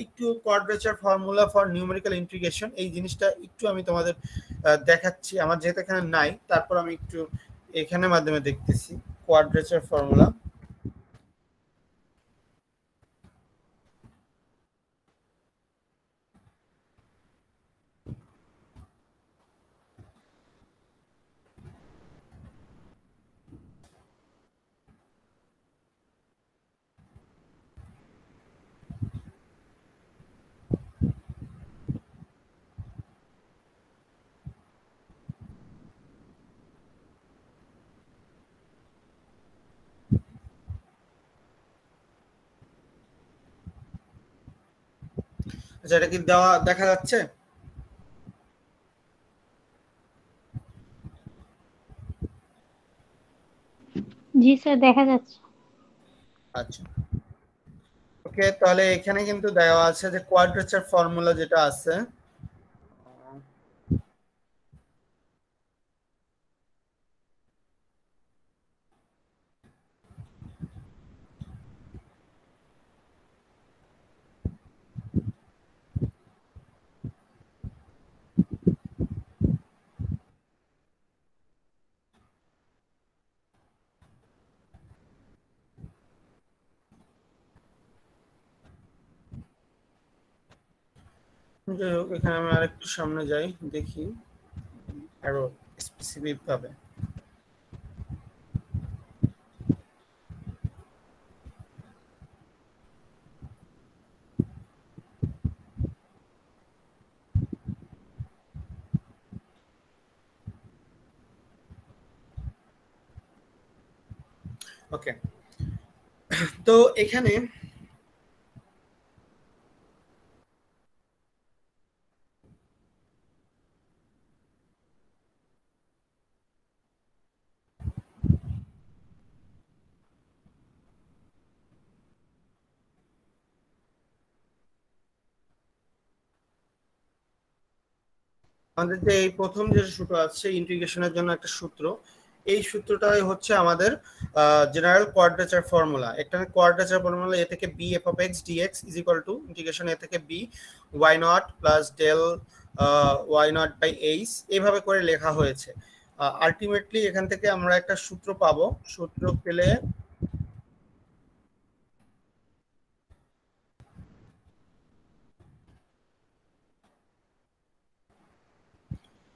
একটু quadrature formula for numerical integration এই জিনিসটা একটু আমি তোমাদের দেখাচ্ছি। আমার যেহেতু এখানে নাই, তারপর আমি একটু এখানে মাধ্যমে দেখতেছি কোয়াড্রেচার ফর্মুলা। আচ্ছা, এটা কি দেখা যাচ্ছে? জি স্যার, দেখা যাচ্ছে। আচ্ছা, ওকে, তাহলে এখানে কিন্তু দেওয়া আছে যে কোয়াড্রেচার ফর্মুলা যেটা আছে, যাই হোক এখানে আমি আরেকটু সামনে যাই, দেখি আরো স্পেসিফিক ভাবে। ওকে, তো এখানে আমাদের যে এই প্রথম যে সূত্র আছে ইন্টিগ্রেশনের জন্য একটা সূত্র, এই সূত্রটাই হচ্ছে আমাদের জেনারেল কোয়াড্রেচার ফর্মুলা। একটা কোয়াড্রেচার ফর্মুলা এ থেকে B F of X D X is equal to integration A থেকে B Y naught plus del Y naught by H, এইভাবে করে লেখা হয়েছে। আলটিমেটলি এখান থেকে আমরা একটা সূত্র পাবো, সূত্র পেলে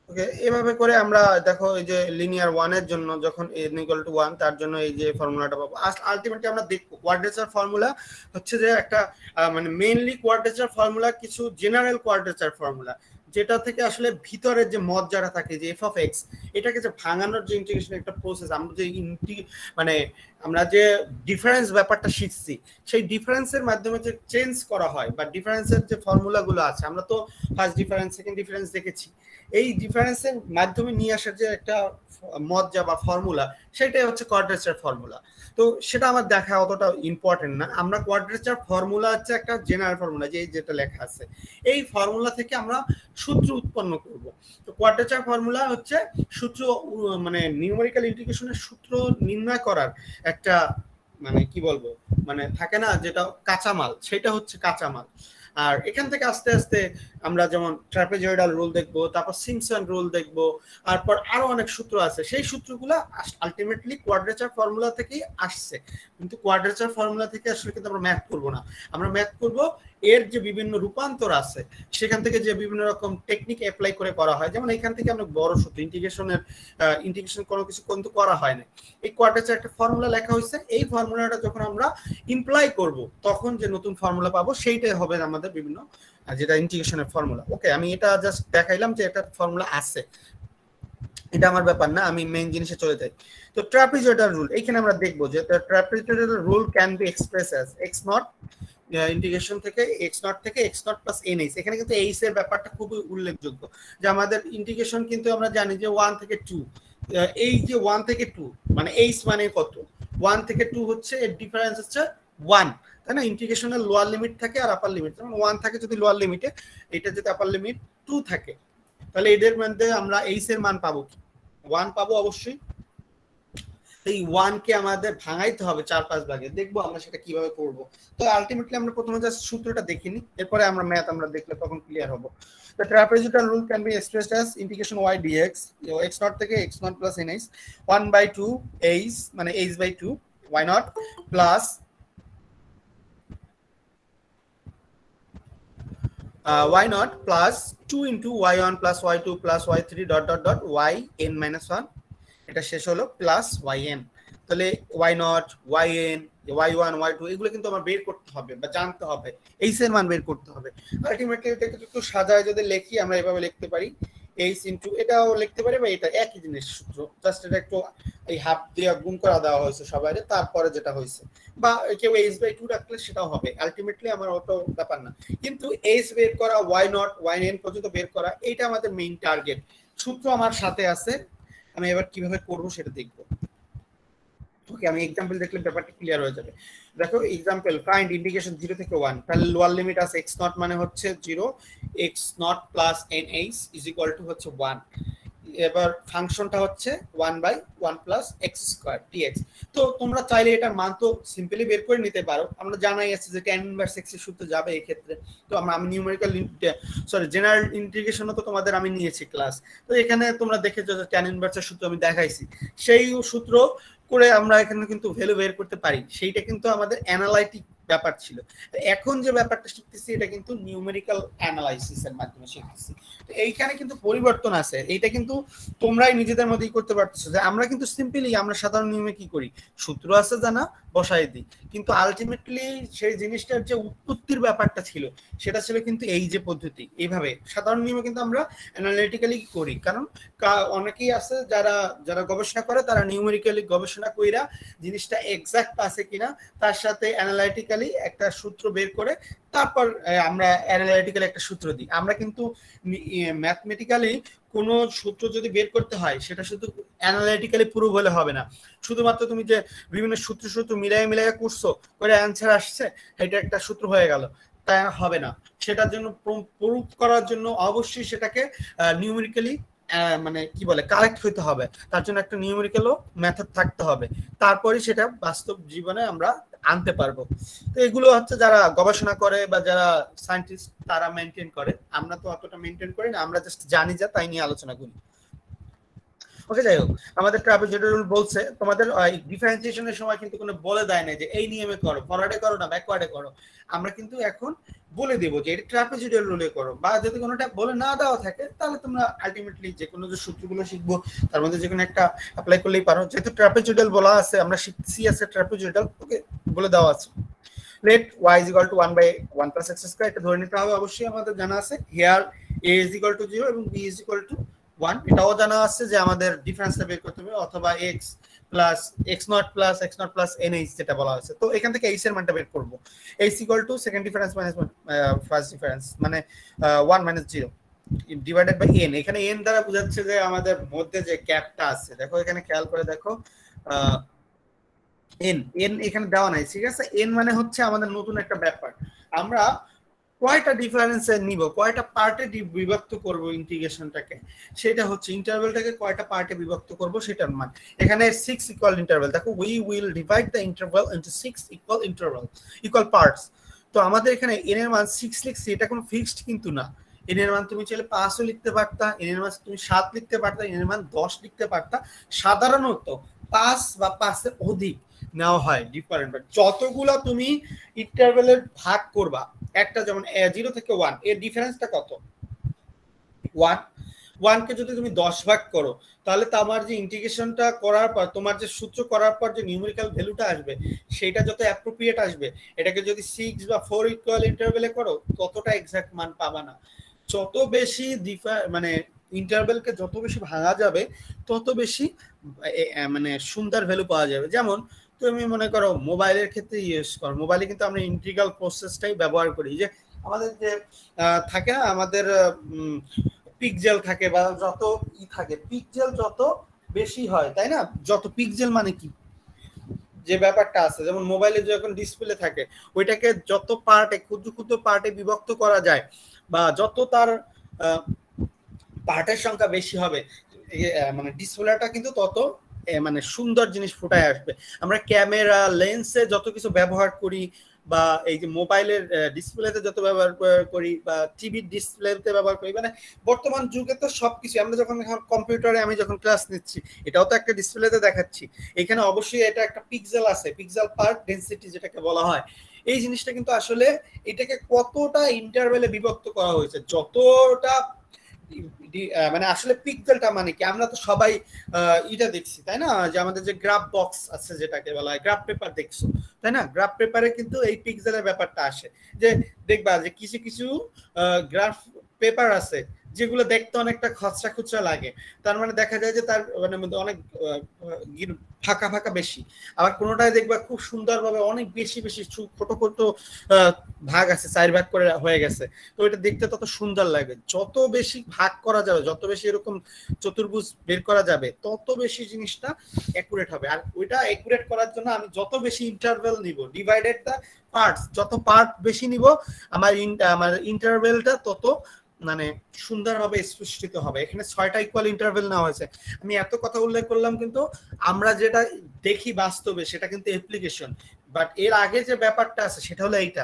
ওকে, এভাবে করে আমরা দেখো এই যে লিনিয়ার ওয়ান এর জন্য যখন n ইকুয়াল টু 1 তার জন্য এই যে ফর্মুলাটা পাবো। আলটিমেটলি আমরা দেখবো কোয়াড্রেচার ফর্মুলা হচ্ছে যে একটা মানে মেইনলি কোয়াড্রেচার ফর্মুলা কিছু জেনারেল কোয়াড্রেচার ফর্মুলা, যেটা থেকে আসলে ভিতরের যে মজ্জাটা থাকে যে এফ অফ এক্স, এটাকে যে ভাঙানোর যে ইন্টিগ্রেশন একটা প্রসেস, আমরা যে মানে আমরা যে ডিফারেন্স ব্যাপারটা শিখছি, সেই ডিফারেন্সের মাধ্যমে যে চেঞ্জ করা হয় বা ডিফারেন্সের যে ফর্মুলাগুলো আছে, আমরা তো ফার্স্ট ডিফারেন্স সেকেন্ড ডিফারেন্স দেখেছি, এই ডিফারেন্সের মাধ্যমে নিয়ে আসার যে একটা মজ্জা বা ফর্মুলা, সেটাই হচ্ছে কোয়াড্রেচার ফর্মুলা। তো সেটা আমার দেখা অতটা ইম্পর্টেন্ট না, আমরা কোয়াড্রেচার ফর্মুলা হচ্ছে একটা জেনারেল ফর্মুলা যে যেটা লেখা আছে, এই ফর্মুলা থেকে আমরা সূত্র উৎপন্ন করব। তো কোয়াড্রেচার ফর্মুলা হচ্ছে সূত্র, মানে নিউমেরিক্যাল ইন্টিগ্রেশনের সূত্র নির্ণয় করার একটা মানে কি বলবো, মানে থাকে না যেটা কাঁচামাল, সেটা হচ্ছে কাঁচামাল। আর এখান থেকে আস্তে আস্তে আমরা যেমন ট্রাপেজয়েডাল রুল দেখবো, তারপর সিম্পসন রুল দেখবো, তারপর আরো অনেক সূত্র আছে, সেই সূত্রগুলো আলটিমেটলি কোয়াড্রেচার ফর্মুলা থেকেই আসছে। কিন্তু কোয়াড্রেচার ফর্মুলা থেকে আসলে কিন্তু আমরা ম্যাথ করব না, আমরা ম্যাথ করব এর যে বিভিন্ন রূপান্তর আছে সেখান থেকে যে বিভিন্ন রকম টেকনিক অ্যাপ্লাই করে করা হয়। যেমন এখান থেকে আমরা বড় সূত্র ইন্টিগ্রেশন কোনো কিছু কিন্তু করা হয় না, এই কোয়াড্রেচার একটা ফর্মুলা লেখা হয়েছে, এই ফর্মুলাটা যখন আমরা ইমপ্লাই করব তখন যে নতুন ফর্মুলা পাবো সেইটাই হবে আমাদের বিভিন্ন যেটা ইন্টিগ্রেশনের ফর্মুলা। ওকে, আমি এটা জাস্ট দেখাইলাম যে একটা ফর্মুলা আছে, এটা আমার ব্যাপার না, আমি মেইন জিনিসে চলে যাই। তো ট্রাপিজয়েডাল রুল, এইখানে আমরা দেখবো যে trapezoidal rule can be express as x not integration থেকে x নট থেকে x নট প্লাস n8। এখানে কিন্তু এইচ এর ব্যাপারটা খুবই উল্লেখযোগ্য, যে আমাদের ইন্টিগ্রেশন কিন্তু আমরা জানি যে 1 থেকে 2, এই যে 1 থেকে 2 মানে এইচ মানে কত, 1 থেকে 2 হচ্ছে এর ডিফারেন্স হচ্ছে 1, তাই না? ইন্টিগ্রেশনের লোয়ার লিমিট থাকে আর আপার লিমিট, যেমন 1 থাকে যদি লোয়ার লিমিটে, এটা যদি আপার লিমিট 2 থাকে, তাহলে এদের মধ্যে আমরা এইচ এর মান পাবো কি, 1 পাবো অবশ্যই। এই 1 কে আমাদের ভাঙাইতে হবে 4-5 ভাগে, দেখবো আমরা সেটা কিভাবে করব। তো আলটিমেটলি আমরা প্রথমে জাস্ট সূত্রটা দেখিনি, এরপরে আমরা ম্যাথ আমরা দেখলে তখন ক্লিয়ার হবে। The trapezoidal rule can be expressed as integration y dx, x naught থেকে x naught plus nh 1/2 h মানে h/2 y naught plus y naught plus 2 into y1 plus y2 plus y3 dot dot dot yn minus 1, এটা শেষ হলো plus yn। তাহলে y naught yn y1 y2 এগুলো কিন্তু আমার বের করতে হবে বা জানতে হবে, এইচ এর মান বের করতে হবে। আলটিমেটলি এটাকে একটু সাজায় যদি লিখি আমরা এভাবে লিখতে পারি এইচ ইনটু, এটাও লিখতে পারি বা এটা একই জিনিস সূত্র, জাস্ট এটা একটু এই হাফ দিয়ে গুণ করা দেওয়া হয়েছে সবাই, তারপরে যেটা হয়েছে, বা কেউ এইচ বাই টু রাখলে সেটাও হবে, আলটিমেটলি আমার অত ব্যাপার না। কিন্তু এইচ বের করা, ওয়াই নট ওয়াই এন পর্যন্ত বের করা, এইটা আমাদের মেইন টার্গেট। সূত্র আমার সাথে আছে, আমি এবার কিভাবে করবো সেটা দেখবো। ওকে, আমি এক্সাম্পল দেখলে ব্যাপারটা ক্লিয়ার হয়ে যাবে। দেখো এক্সাম্পল, ফাইন্ড ইন্টিগ্রেশন 0 থেকে 1, তাহলে লোয়ার লিমিট আছে x নট মানে হচ্ছে 0, x not plus nh is equal two হচ্ছে 1। এবার ফাংশনটা হচ্ছে 1/1 প্লাস x স্কয়ার dx। তো তোমরা চাইলে এটার মান তো সিম্পলি বের করে নিতে পারো, আমরা জানাই আছে যে tan ইনভার্স x এর সূত্র যাবে এই ক্ষেত্রে। তো আমি নিউমেরিক্যাল জেনারেল ইন্টিগ্রেশনও তো তোমাদের আমি নিয়েছি ক্লাস, তো এখানে তোমরা দেখেছো যে tan ইনভার্সের সূত্র আমি দেখাইছি, সেই সূত্র করে আমরা এখানে কিন্তু ভ্যালু বের করতে পারি, সেইটা কিন্তু আমাদের অ্যানালাইটিক ব্যাপার ছিল। এখন যে ব্যাপারটা শিখতেছি এটা কিন্তু নিউমেরিক্যাল অ্যানালাইসিসের মাধ্যমে শিখতেছি। তো এইখানে কিন্তু পরিবর্তন আছে, এইটা কিন্তু তোমরাই নিজেদের মধ্যেই করতে পারতেছো, যে আমরা কিন্তু সিম্পলি আমরা সাধারণ নিয়মে কি করি, সূত্র আছে জানা বসাই দিই, কিন্তু আলটিমেটলি সেই জিনিসটার যে উৎপত্তির ব্যাপারটা ছিল সেটা ছিল কিন্তু এই যে পদ্ধতি, এইভাবে সাধারণ নিয়মে কিন্তু আমরা অ্যানালিটিক্যালি করি। কারণ অনেকেই আছে যারা যারা গবেষণা করে, তারা নিউমেরিক্যালি গবেষণা কইরা জিনিসটা এক্সাক্ট আছে কিনা তার সাথে অ্যানালাইটিক্যালি একটা সূত্র বের করে তারপর আমরা অ্যানালাইটিক্যালি একটা সূত্র দিই। আমরা কিন্তু ম্যাথমেটিক্যালি কোনো সূত্র যদি বের করতে হয় সেটা শুধু অ্যানালাইটিক্যালি প্রুভ হলে হবে না, শুধুমাত্র তুমি যে বিভিন্ন সূত্র মিলাই করছো করে অ্যান্সার আসছে এটা একটা সূত্র হয়ে গেল, তা হবে না। সেটার জন্য প্রুভ করার জন্য অবশ্যই সেটাকে নিউমেরিক্যালি মানে কি বলে কারেক্ট হইতে হবে, তার জন্য একটা নিউমেরিক্যালও মেথড থাকতে হবে, তারপরে সেটা বাস্তব জীবনে আমরা আনতে পারবো। তো এগুলো হচ্ছে যারা গবেষণা করে বা যারা সায়েন্টিস্ট তারা মেনটেন করে, আমরা তো অতটা মেনটেন করি না, আমরা জাস্ট জানি যা তাই নিয়ে আলোচনা করি। ওকে, যাই হোক, আমাদের ট্রাপিজয়েডাল রুল বলছে তোমাদের ডিফারেন্সিয়েশনের সময় কিন্তু কোনো বলে দেয় না যে এই নিয়মে করো, ফরওয়ার্ডে করো না ব্যাকওয়ার্ডে করো। আমরা কিন্তু এখন বলে দেবো যে এটা ট্রাপিজয়েডাল রুলে করো, বা যদি কোনোটা বলে না দেওয়া থাকে তাহলে তোমরা আলটিমেটলি যে কোনো যে সূত্রগুলো শিখবো তার মধ্যে যে কোনো একটা অ্যাপ্লাই করলেই পারো। যেহেতু ট্রাপিজয়েডাল বলা আছে, আমরা শিখছি আছে ট্রাপিজয়েডাল, ওকে বলে দেওয়া আছে। let y is equal to 1/1 plus x square, এটা ধরে নিতে হবে, অবশ্যই আমাদের জানা আছে। here a is equal to 0 এবং b is equal to 1, এটাও জানা আছে যে আমাদের ডিফারেন্সটা বের করতে হবে, অথবা x নট প্লাস nh যেটা বলা হয়েছে। তো এখান থেকে h এর মানটা বের করব, h equal to second difference minus first difference মানে 1 minus 0 ডিভাইডেড বাই n। এখানে n দ্বারা বোঝাচ্ছে যে আমাদের মধ্যে যে গ্যাপটা আছে, দেখো এখানে খেয়াল করে দেখো n এখানে দেওয়া নাই, ঠিক আছে। n মানে হচ্ছে আমাদের নতুন একটা ব্যাপার, আমরা কয়টা ডিফারেন্সে নিব, কয়টা পার্টে বিভক্ত করব ইন্টিগ্রেশনটাকে, সেটা হচ্ছে ইন্টারভ্যালটাকে কয়টা পার্টে বিভক্ত করব সেটার মান। এখানে 6 ইকুয়াল ইন্টারভ্যাল, দেখো we will divide the interval into 6 equal parts. তো আমাদের এখানে n এর মান 6 লিখছি, এটা কোনো ফিক্সড কিন্তু না। n এর মান তুমি চাইলে 5ও লিখতে পারতা, n এর মান তুমি 7 লিখতে পারতা, n এর মান 10 লিখতে পারতা। সাধারণত 5 বা 5 এর অধিক নেওয়া হয় ডিফারেন্ট, যতগুলো তুমি ইন্টারভ্যালের ভাগ করবা, একটা যেমন 0 থেকে 1 এর ডিফারেন্সটা কত 1 কে যদি তুমি 10 ভাগ করো তাহলে তোমার যে ইন্টিগ্রেশনটা করার পর তোমার যে সূত্র করার পর যে নিউমেরিক্যাল ভ্যালুটা আসবে সেটা যত অ্যাপ্রোপ্রিয়েট আসবে, এটাকে যদি 6 বা 4 ইকুয়াল ইন্টারভ্যালে করো ততটা এক্সাক্ট মান পাবা না। যত বেশি মানে ইন্টারভ্যালকে যত বেশি ভাঙা যাবে তত বেশি মানে সুন্দর ভ্যালু পাওয়া যাবে। যেমন তুমি মনে করো মোবাইলের ক্ষেত্রে ইউজ করো, মোবাইলে কিন্তু আমরা ইন্টিগ্রাল প্রসেসটাই ব্যবহার করি, যে আমাদের যে থাকে না আমাদের পিক্সেল থাকে বা যত থাকে, পিক্সেল যত বেশি হয় তাই না, যত পিক্সেল মানে কি যে ব্যাপারটা আছে, যেমন মোবাইলে যখন ডিসপ্লে থাকে ওইটাকে যত পার্টে ক্ষুদ্র ক্ষুদ্র পার্টে বিভক্ত করা যায় বা যত তার পার্টের সংখ্যা বেশি হবে মানে ডিসপ্লেটা কিন্তু তত মানে সুন্দর জিনিস ফুটায় আসবে। আমরা ক্যামেরা লেন্সে যত কিছু ব্যবহার করি বা এই যে মোবাইলের ডিসপ্লেতে যত ব্যবহার করি বা টিভির ডিসপ্লেতে ব্যবহার করি, মানে বর্তমান যুগে তো সবকিছু আমরা যখন কম্পিউটারে আমি যখন ক্লাস নিচ্ছি এটাও তো একটা ডিসপ্লেতে দেখাচ্ছি, এখানে অবশ্যই এটা একটা পিক্সেল আছে, পিক্সেল পার ডেনসিটি যেটাকে বলা হয়। এই জিনিসটা কিন্তু আসলে এটাকে কতটা ইন্টারভ্যালে বিভক্ত করা হয়েছে, যতটা মানে আসলে পিক্সেলটা মানে কি, আমরা তো সবাই এটা দেখছি তাই না, যে আমাদের যে গ্রাফ বক্স আছে যেটাকে বলা হয় গ্রাফ পেপার দেখছো তাই না, গ্রাফ পেপারে কিন্তু এই পিক্সেলের ব্যাপারটা আসে, যে দেখবা যে কিছু কিছু গ্রাফ পেপার আছে যেগুলো দেখতে অনেকটা খচরা খুচরা লাগে, তার মানে দেখা যায় যে তার মানে অনেক ফাঁকা ফাঁকা বেশি। আবার কোনোটায় দেখবা খুব সুন্দরভাবে অনেক বেশি বেশি ছোট ছোট ভাগ আছে, 4 ভাগ করে হয়ে গেছে, তো এটা দেখতে তত সুন্দর লাগে। যত বেশি ভাগ করা যাবে, যত বেশি এরকম চতুর্ভুজ বের করা যাবে, তত বেশি জিনিসটা অ্যাকুরেট হবে। আর ওইটা অ্যাকুরেট করার জন্য আমি যত বেশি ইন্টারভেল নিব, ডিভাইডেড দ্য পার্টস, যত পার্ট বেশি নিব আমার ইন্টারভেলটা তত মানে সুন্দরভাবে স্পষ্টিত হবে। এখানে 6টা ইকুয়াল ইন্টারভেল নেওয়া হয়েছে। আমি এত কথা উল্লেখ করলাম, কিন্তু আমরা যেটা দেখি বাস্তবে সেটা কিন্তু অ্যাপ্লিকেশন, বাট এর আগে যে ব্যাপারটা আছে সেটা হলো এইটা।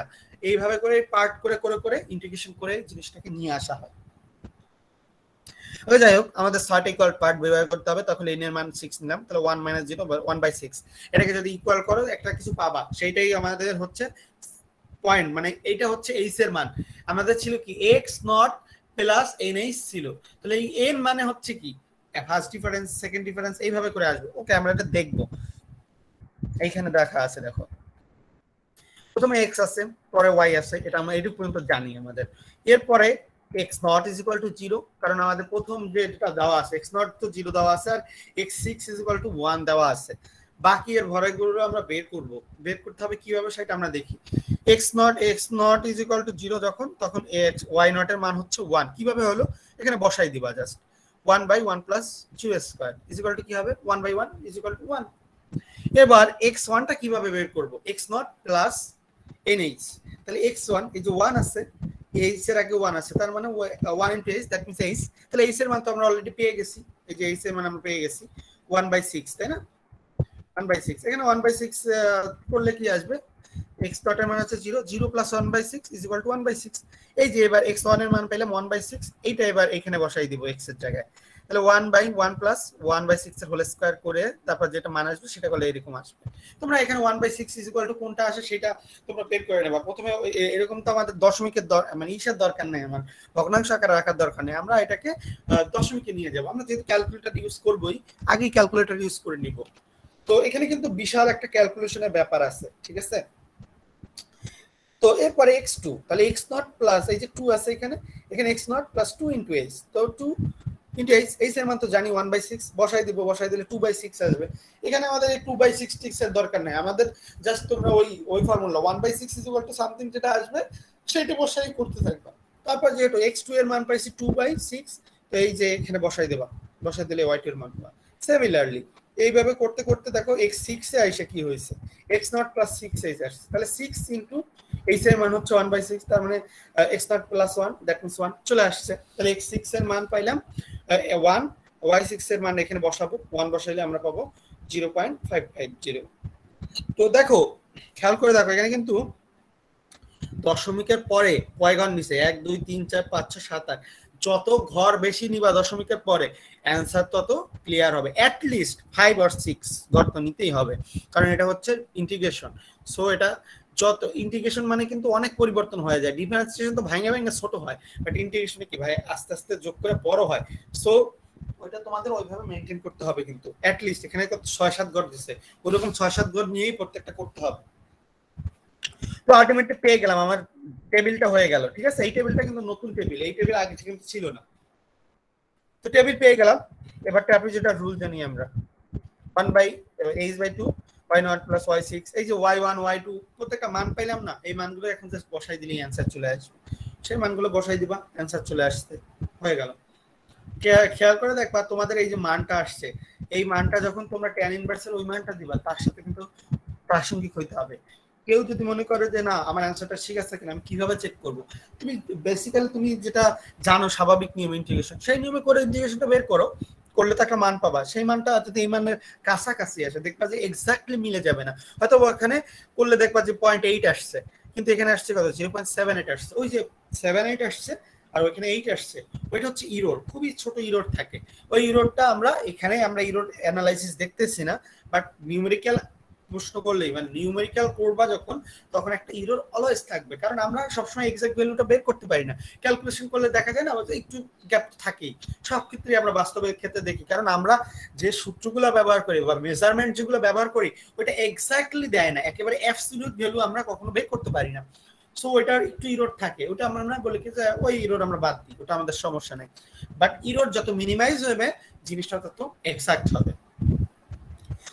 এইভাবে করে পার্ট করে করে করে ইন্টিগ্রেশন করে জিনিসটাকে নিয়ে আসা হয়। যাই হোক, আমাদের 6টা ইকুয়াল পার্ট ব্যবহার করতে হবে। তখন n এর মান 6 নিলাম, তাহলে 1 - 0 1/6। এটাকে যদি ইকুয়াল করো একটা কিছু পাবা, সেইটাই আমাদের হচ্ছে পয়েন্ট, মানে এইটা হচ্ছে এইচ এর মান। আমাদের ছিল কি x নট প্লাস NH ছিল, তাহলে এই n মানে হচ্ছে কি ফার্স্ট ডিফারেন্স, সেকেন্ড ডিফারেন্স, এইভাবে করে আসবে। ওকে, আমরা এটা দেখবো। এইখানে দেখা আছে, দেখো প্রথমে x আছে, পরে y আছে, এটা আমরা এইটুকু পর্যন্ত জানি আমাদের। এরপরে x not is equal two 0, কারণ আমাদের প্রথম যেটা দেওয়া আছে x নট তো 0 দেওয়া আছে, আর x6 ইজ ইকুয়াল টু 1 দেওয়া আছে। বাকি এর ঘরেগুলো আমরা বের করব, বের করতে হবে কিভাবে সেটা আমরা দেখি। x not is equal two 0 যখন, তখন y নট এর মান হচ্ছে 1। কিভাবে হলো, এখানে বসাই দিবা just 1/1 plus 2 square is equal two কি হবে 1/1 ইজ ইকুয়াল টু 1। এবার x1 টা কিভাবে বের করব, x নট প্লাস NH, তাহলে x1 এই যে 1 আছে, h এর আগে 1 আছে, তার মানে 1 into h, that means h। তাহলে h এর মান তো আমরা অলরেডি পেয়ে গেছি, এই যে h এর মান আমরা পেয়ে গেছি 1/6, তাই না? 1/6, এখানে 1/6 করলে কি আসবে, x ডট এর মান হচ্ছে 0, 0 প্লাস 1/6 ইজ ইকুয়াল টু 1/6। এই যে এবার x1 এর মান পেলাম 1/6, এইটা এবার এখানে বসাই দিব x এর জায়গায়। তাহলে 1/1 প্লাস 1/6 এর হোল স্কয়ার করে তারপর যেটা মান আসবে সেটা করলে এরকম আসবে। তোমরা এখানে 1/6 ইজ ইকুয়াল টু কোনটা আসে সেটা তোমরা বের করে নেবা। প্রথমে এরকম তো আমাদের দশমিকের মানে ইসের দরকার নেই, আমার ভগ্নাংশ আকারে রাখার দরকার নেই, আমরা এটাকে দশমিকে নিয়ে যাব। আমরা যেহেতু ক্যালকুলেটর ইউজ করবই, আগেই ক্যালকুলেটর ইউজ করে নিব। তো এখানে কিন্তু বিশাল একটা ক্যালকুলেশনের ব্যাপার আছে, ঠিক আছে? তো এরপরে x2, তাহলে x নট প্লাস এই যে 2 আছে এখানে, এখানে x not plus 2 into h, তো 2 ইনটু h, h এর মান তো জানি 1/6, বসাই দিব, বসাই দিলে 2/6 আসবে। এখানে আমাদের এই 2/6 এর দরকার নাই, আমাদের জাস্ট তোমরা ওই formula 1/6 is equal to something যেটা আসবে সেটা বসাই করতে থাকবা। তারপর যেহেতু x2 এর মান পাইছি 2/6, তো এই যে এখানে বসাই দেবা, বসাই দিলে y2 এর মান পাবা। সিমিলারলি এইভাবে করতে করতে দেখো x6 এ আইসা কি হয়েছে, x নট প্লাস 6h আসছে, তাহলে 6 ইনটু h এর মান হচ্ছে 1/6, তার মানে x not plus 1 that means 1 চলে আসছে। তাহলে x6 এর মান পাইলাম 1, y6 এর মান এখানে বসাবো, 1 বসাইলে আমরা পাবো 0.550। তো দেখো খেয়াল করে দেখো, এখানে কিন্তু দশমিকের পরে কয় ঘর নিছে, 1 2 3 4 5 6 7 8, যত ঘর বেশি নিবা দশমিকের পরে অ্যান্সার তত ক্লিয়ার হবে। অ্যাট লিস্ট 5 or 6 ঘর তো নিতেই হবে, কারণ এটা হচ্ছে ইন্টিগ্রেশন। সো এটা যত ইন্টিগ্রেশন মানে কিন্তু অনেক পরিবর্তন হয়ে যায়, ডিফারেন্সিয়েশন তো ভাঙে ভাঙে ছোট হয়, বাট ইন্টিগ্রেশনে কি ভাই আস্তে আস্তে যোগ করে বড় হয়। সো ওইটা তোমাদের ওইভাবে মেনটেন করতে হবে, কিন্তু অ্যাট লিস্ট এখানে কত 6-7 ঘর দিছে, ওরকম 6-7 ঘর নিয়েই প্রত্যেকটা করতে হবে। তো আলটিমেটলি পেয়ে গেলাম, আমার টেবিলটা হয়ে গেল, ঠিক আছে? এই টেবিলটা কিন্তু নতুন টেবিল, এই টেবিল আগে কিন্তু ছিল না। তো টেবিল পেয়ে গেলাম। এবার ট্রাপিজয়েডাল রুল জানি আমরা, 1/h/2 y0 প্লাস y6, এই যে y1 y2 প্রত্যেকটা মান পাইলাম না, এই মানগুলো এখন জাস্ট বসাই দিলেই অ্যানসার চলে আসবে। সেই মানগুলো বসাই দিবা, অ্যানসার চলে আসছে, হয়ে গেল। খেয়াল করে দেখবা তোমাদের এই যে মানটা আসছে, এই মানটা যখন তোমরা tan ইনভার্সের ওই মানটা দিবা, তার সাথে কিন্তু প্রাসঙ্গিক হইতে হবে। কেউ যদি মনে করে যে না আমার অ্যানসারটা ঠিক আছে কিনা, আমি কিভাবে চেক করব? তুমি বেসিক্যালি তুমি যেটা জানো স্বাভাবিক নিয়ম ইন্টিগ্রেশন, সেই নিয়মে করে ইন্টিগ্রেশনটা বের করো, করলে তো একটা মান পাবা। সেই মানটা যদি এই মানের কাছাকাছি আসে, দেখবা যে এক্স্যাক্টলি মিলে যাবে না, হয়তো ওখানে করলে দেখবা যে 0.8 আসছে, কিন্তু এখানে আসছে কত 0.78 আসছে। ওই যে 78 আসছে আর ওইখানে 8 আসছে, ওইটা হচ্ছে ইরোর, খুবই ছোট ইরোর থাকে। ওই ইরোরটা আমরা এখানে আমরা ইরোর অ্যানালাইসিস দেখতেছি না, বাট নিউমেরিক্যাল প্রশ্ন করলেই মানে নিউমেরিক্যাল করবা যখন, তখন একটা ইরর অলওয়েজ থাকবে, কারণ আমরা সবসময় এক্সাক্ট ভ্যালুটা বের করতে পারি না। ক্যালকুলেশন করলে দেখা যায় না আমাদের একটু গ্যাপ থাকেই, সব ক্ষেত্রে আমরা বাস্তবের ক্ষেত্রে দেখি, কারণ আমরা যে সূত্রগুলো ব্যবহার করি বা মেজারমেন্ট যেগুলো ব্যবহার করি ওইটা এক্স্যাক্টলি দেয় না, একেবারে অ্যাবসলিউট ভ্যালু আমরা কখনো বের করতে পারি না। সো ওইটার একটু ইরোড থাকে, ওটা আমরা না বলি কি যে ওই ইরোড আমরা বাদ দিই, ওটা আমাদের সমস্যা নেই। বাট ইরোড যত মিনিমাইজ হবে জিনিসটা তত এক্সাক্ট হবে।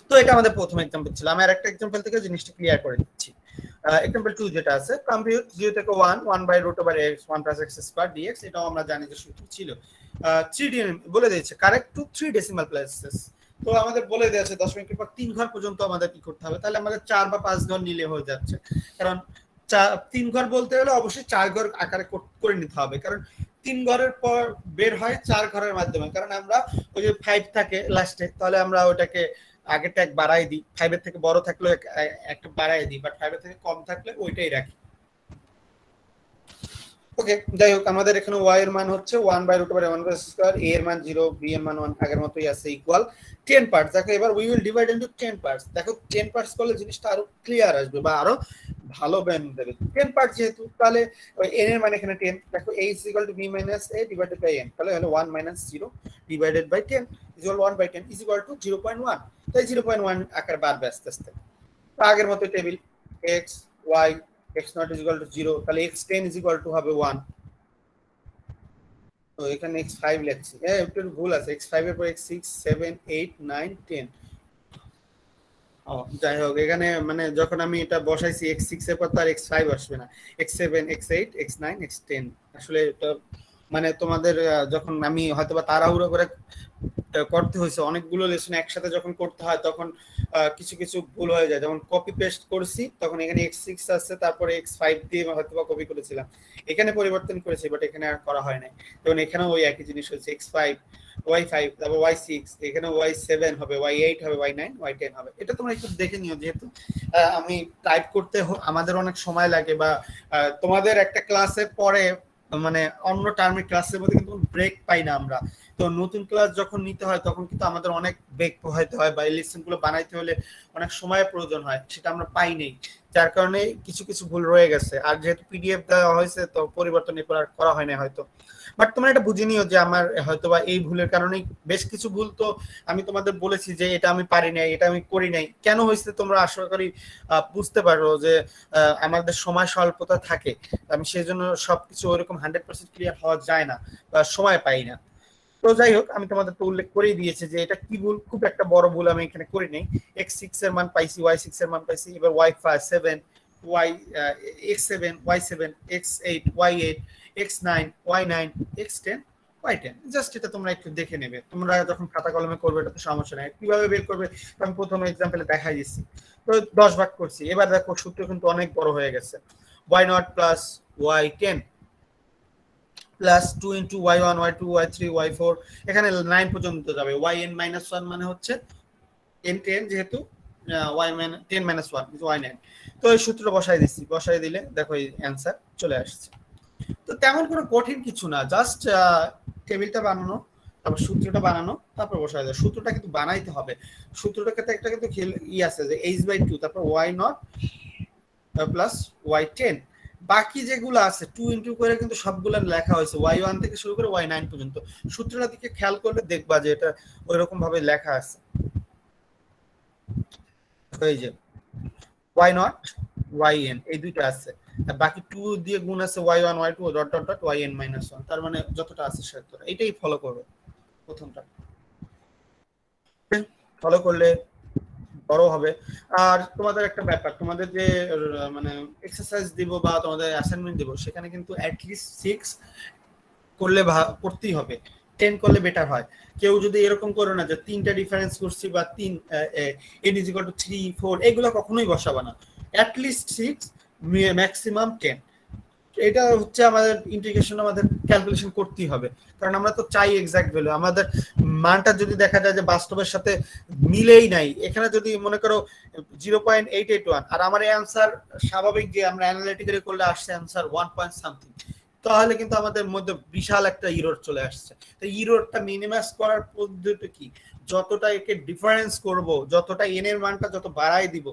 তো এটা আমাদের প্রথম এক্সাম্পল ছিল। আমি আরেকটা এক্সাম্পল থেকে জিনিসটা ক্লিয়ার করে দিচ্ছি। এক্সাম্পল 2 যেটা আছে, কম্পিউট 0 থেকে 1 1/√x 1 + x² dx, এটাও আমরা জানি যে সূত্র ছিল। 3D বলে দিয়েছে, কারেক্ট টু 3 ডেসিমাল প্লেসেস। তো আমাদের বলে দিয়েছে দশমিকের পর 3 ঘর পর্যন্ত আমাদের কি করতে হবে, তাহলে আমাদের 4 বা 5 ঘর নিলে হয়ে যাচ্ছে। কারণ 3 ঘর বলতে হলে অবশ্যই 4 ঘর আকারে করে নিতে হবে, কারণ 3 ঘরের পর বের হয় 4 ঘরের মাধ্যমে। কারণ আমরা ওই যে 5 থাকে লাস্টে, তাহলে আমরা ওটাকে আগেরটা এক বাড়াই দিই, 5 এর থেকে বড় থাকলে একটা বাড়াই দিই, বাট 5 এর থেকে কম থাকলে ওইটাই রাখি। ওকে, যাই হোক, আমাদের এখানে y এর মান হচ্ছে 1/√1² a এর মান 0, b এর মান 1 আগের মতই আছে, ইকুয়াল 10 পার্টস। দেখো এবার we will divide into 10 parts. দেখো 10 পার্টস করলে জিনিসটা আরো ক্লিয়ার আসবে বা আরো ভালো ব্যান দেবে। 10 পার্ট যেহেতু, তাহলে ওই n এর মান এখানে 10। দেখো a = b - a divided by n, তাহলে হলো 1 - 0 ডিভাইডেড বাই 10 = 1/10 = 0.1। তাই 0.1 আকার বাড়বে আস্তে আস্তে। আগের মতো টেবিল x y x0 = 0, তাহলে x10 = হবে 1। তো এখানে x5 লিখছি, হ্যাঁ একটু ভুল আছে, x5 এর পর x6 7 8 9 10। যাই হোক, এখানে মানে যখন আমি এটা বসাইছি x6 এর পর তার x5 আসবে না, x7 x8 x9 x10। আসলে এটা মানে তোমাদের যখন আমি হয়তোবা তাড়াহুড়ো করে করতে হয়েছে, অনেকগুলো লেসন একসাথে যখন করতে হয় তখন কিছু কিছু ভুল হয়ে যায়। যেমন কপি পেস্ট করছি, তখন এখানে x6 আছে, তারপরে x5 দিয়ে হয়তোবা কপি করেছিলাম, এখানে পরিবর্তন করেছি, বাট এখানে আর করা হয় নাই। যেমন এখানেও ওই একই জিনিস হয়েছে, x5 y5 তারপর y6, এখানে y7 হবে, y8 হবে, y9 y10 হবে। এটা তোমরা একটু দেখে নিও, যেহেতু আমি টাইপ করতে আমাদের অনেক সময় লাগে, বা তোমাদের একটা ক্লাসে পরে মানে অন্য টার্মের ক্লাসের মধ্যে কিন্তু ব্রেক পাই না আমরা। তো নতুন ক্লাস যখন নিতে হয় তখন কিন্তু আমাদের অনেক ব্রেক পোহাইতে হয়, বা এই লেসনগুলো বানাইতে হলে অনেক সময়ের প্রয়োজন হয়, সেটা আমরা পাই নেই, যার কারণে কিছু কিছু ভুল রয়ে গেছে। আর যেহেতু পিডিএফ দেওয়া হয়েছে তো পরিবর্তন করা হয় না হয়তো। বাট তোমরা এটা বুঝে নিও যে আমার হয়তোবা এই ভুলের কারণেই বেশ কিছু ভুল তো আমি তোমাদের বলেছি যে এটা আমি পারি নাই, এটা আমি করি নাই, কেন হয়েছে তোমরা আশা করি বুঝতে পারো যে আমাদের সময় স্বল্পতা থাকে। আমি সেই জন্য সবকিছু ওইরকম 100% ক্লিয়ার হওয়া যায় না, বা সময় পাই না। তো যাই হোক, আমি তোমাদের তো উল্লেখ করেই দিয়েছি যে এটা কি ভুল, খুব একটা বড় ভুল আমি এখানে করি নাই। x6 এর মান পাইছি, y6 এর মান পাইছি, এবার y7 x7 y7 x8 y8 x9 y9 x10 y10। Just এটা তোমরা একটু দেখে নেবে, তোমরা যখন খাতা কলমে করবে এটা তো সমস্যা নাই। কিভাবে বের করবে আমি প্রথমে এক্সাম্পলে দেখাই দিচ্ছি। তো 10 ভাগ করছি, এবার দেখো সূত্র কিন্তু অনেক বড় হয়ে গেছে। y0 + y10 plus 2 × y1 y2 y3 y4, এখানে 9 পর্যন্ত যাবে। yn - 1 মানে হচ্ছে n10, যেহেতু y10 - 1 y9। তো এই সূত্র বসাই দিচ্ছি, বসাই দিলে দেখো এই অ্যান্সার চলে আসছে। তো তেমন কোনো কঠিন কিছু না, জাস্ট টেবিলটা বানানো, তারপর সূত্রটা বানানো, তারপর বসাই দেয়। সূত্রটা কিন্তু বানাইতে হবে, সূত্রটাকে একটা কিন্তু আছে যে h/2 তারপর y0 + y10। বাকি যেগুলো আছে 2 × করে কিন্তু সবগুলো লেখা হয়েছে, y1 থেকে শুরু করে y9 পর্যন্ত। সূত্রটা দিকে খেয়াল করলে দেখবা যে এটা ওইরকম ভাবে লেখা আছে। এই যে y0 yn এই দুইটা আছে, আর বাকি 2 দিয়ে গুণ আছে y1 y2 ... yn - 1, তার মানে যতটা আছে সেটা এইটাই ফলো করবে প্রথমটা। ফলো করলে বড় হবে। আর তোমাদের একটা ব্যাপার, তোমাদের যে মানে এক্সারসাইজ দিব বা তোমাদের অ্যাসাইনমেন্ট দিব, সেখানে কিন্তু অ্যাট লিস্ট 6 করলে করতেই হবে, 10 করলে বেটার হয়। কেউ যদি এরকম করো না যে 3টা ডিফারেন্স করছি বা 3 n = 3 4, এগুলো কখনোই বসাবা না। At least 6, maximum 10। এটা হচ্ছে আমাদের ইন্টিগ্রেশন, আমাদের ক্যালকুলেশন করতেই হবে, কারণ আমরা তো চাই এক্সাক্ট ভ্যালু। আমাদের মানটা যদি দেখা যায় যে বাস্তবের সাথে মিলেই নাই, এখানে যদি মনে করো 0.881 আর আমার অ্যান্সার স্বাভাবিক যে আমরা অ্যানালিটিক্যালি করলে আসছে অ্যান্সার 1 পয়েন্ট সামথিং, তাহলে কিন্তু আমাদের মধ্যে বিশাল একটা ইরর চলে আসছে। তো ইররটা মিনিমাইজ করার পদ্ধতি কি, যতটা একে ডিফারেন্স করব, যতটা n এর মানটা যত বাড়াই দিব,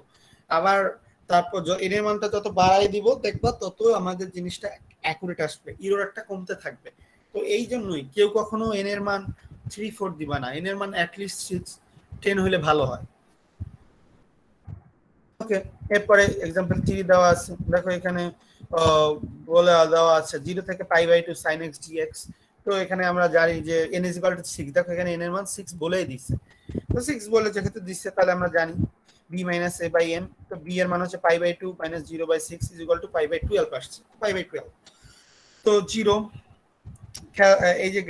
আবার তারপর n এর মানটা যত বাড়াই দিব দেখবা তত আমাদের জিনিসটা অ্যাকুরেট আসবে, ইররটা কমতে থাকবে। তো এই জন্যই কেউ কখনো n এর মান 3 4 দিবা না, n এর মান অ্যাট লিস্ট 6 10 হলে ভালো হয়। ওকে, এরপরে एग्जांपल 3 দেওয়া আছে, দেখো এখানে বলে দেওয়া আছে 0 থেকে π/2 sin x dx। তো এখানে আমরা জানি যে n = 6, দেখো এখানে n এর মান 6 বলেই দিছে। তো 6 বলে যেহেতু দিছে তাহলে আমরা জানি b - a/n, তো b এর মান হচ্ছে π/2 - 0/6 = π/12 আসছে, π/12। তো 0 এই যে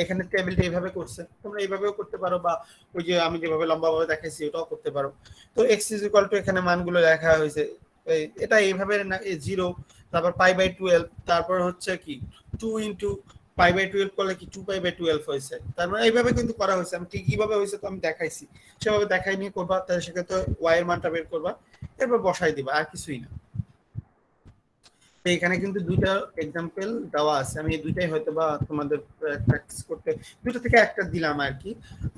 এখানে টেবিলটা এইভাবে করছে, তোমরা এইভাবেও করতে পারো বা ওই যে আমি যেভাবে লম্বাভাবে দেখাইছি ওটাও করতে পারো। তো x = এখানে মানগুলো লেখা হয়েছে, এটা এইভাবে না 0, তারপর π/12, তারপর হচ্ছে কি 2 * π/12 করলে কি 2π/12 হয়েছে। তার মানে এইভাবে কিন্তু করা হয়েছে। আমি ঠিক কিভাবে হয়েছে তো আমি দেখাইছি, সেভাবে দেখাই নিয়ে করবা, তাহলে সেক্ষেত্রে y এর মানটা বের করবা, এরপর বসাই দিবা, আর কিছুই না। তো এখানে কিন্তু দুইটা एग्जांपल দেওয়া আছে, আমি এই দুইটাই হয়তোবা তোমাদের প্র্যাকটিস করতে দুটো থেকে একটা দিলাম আর কি।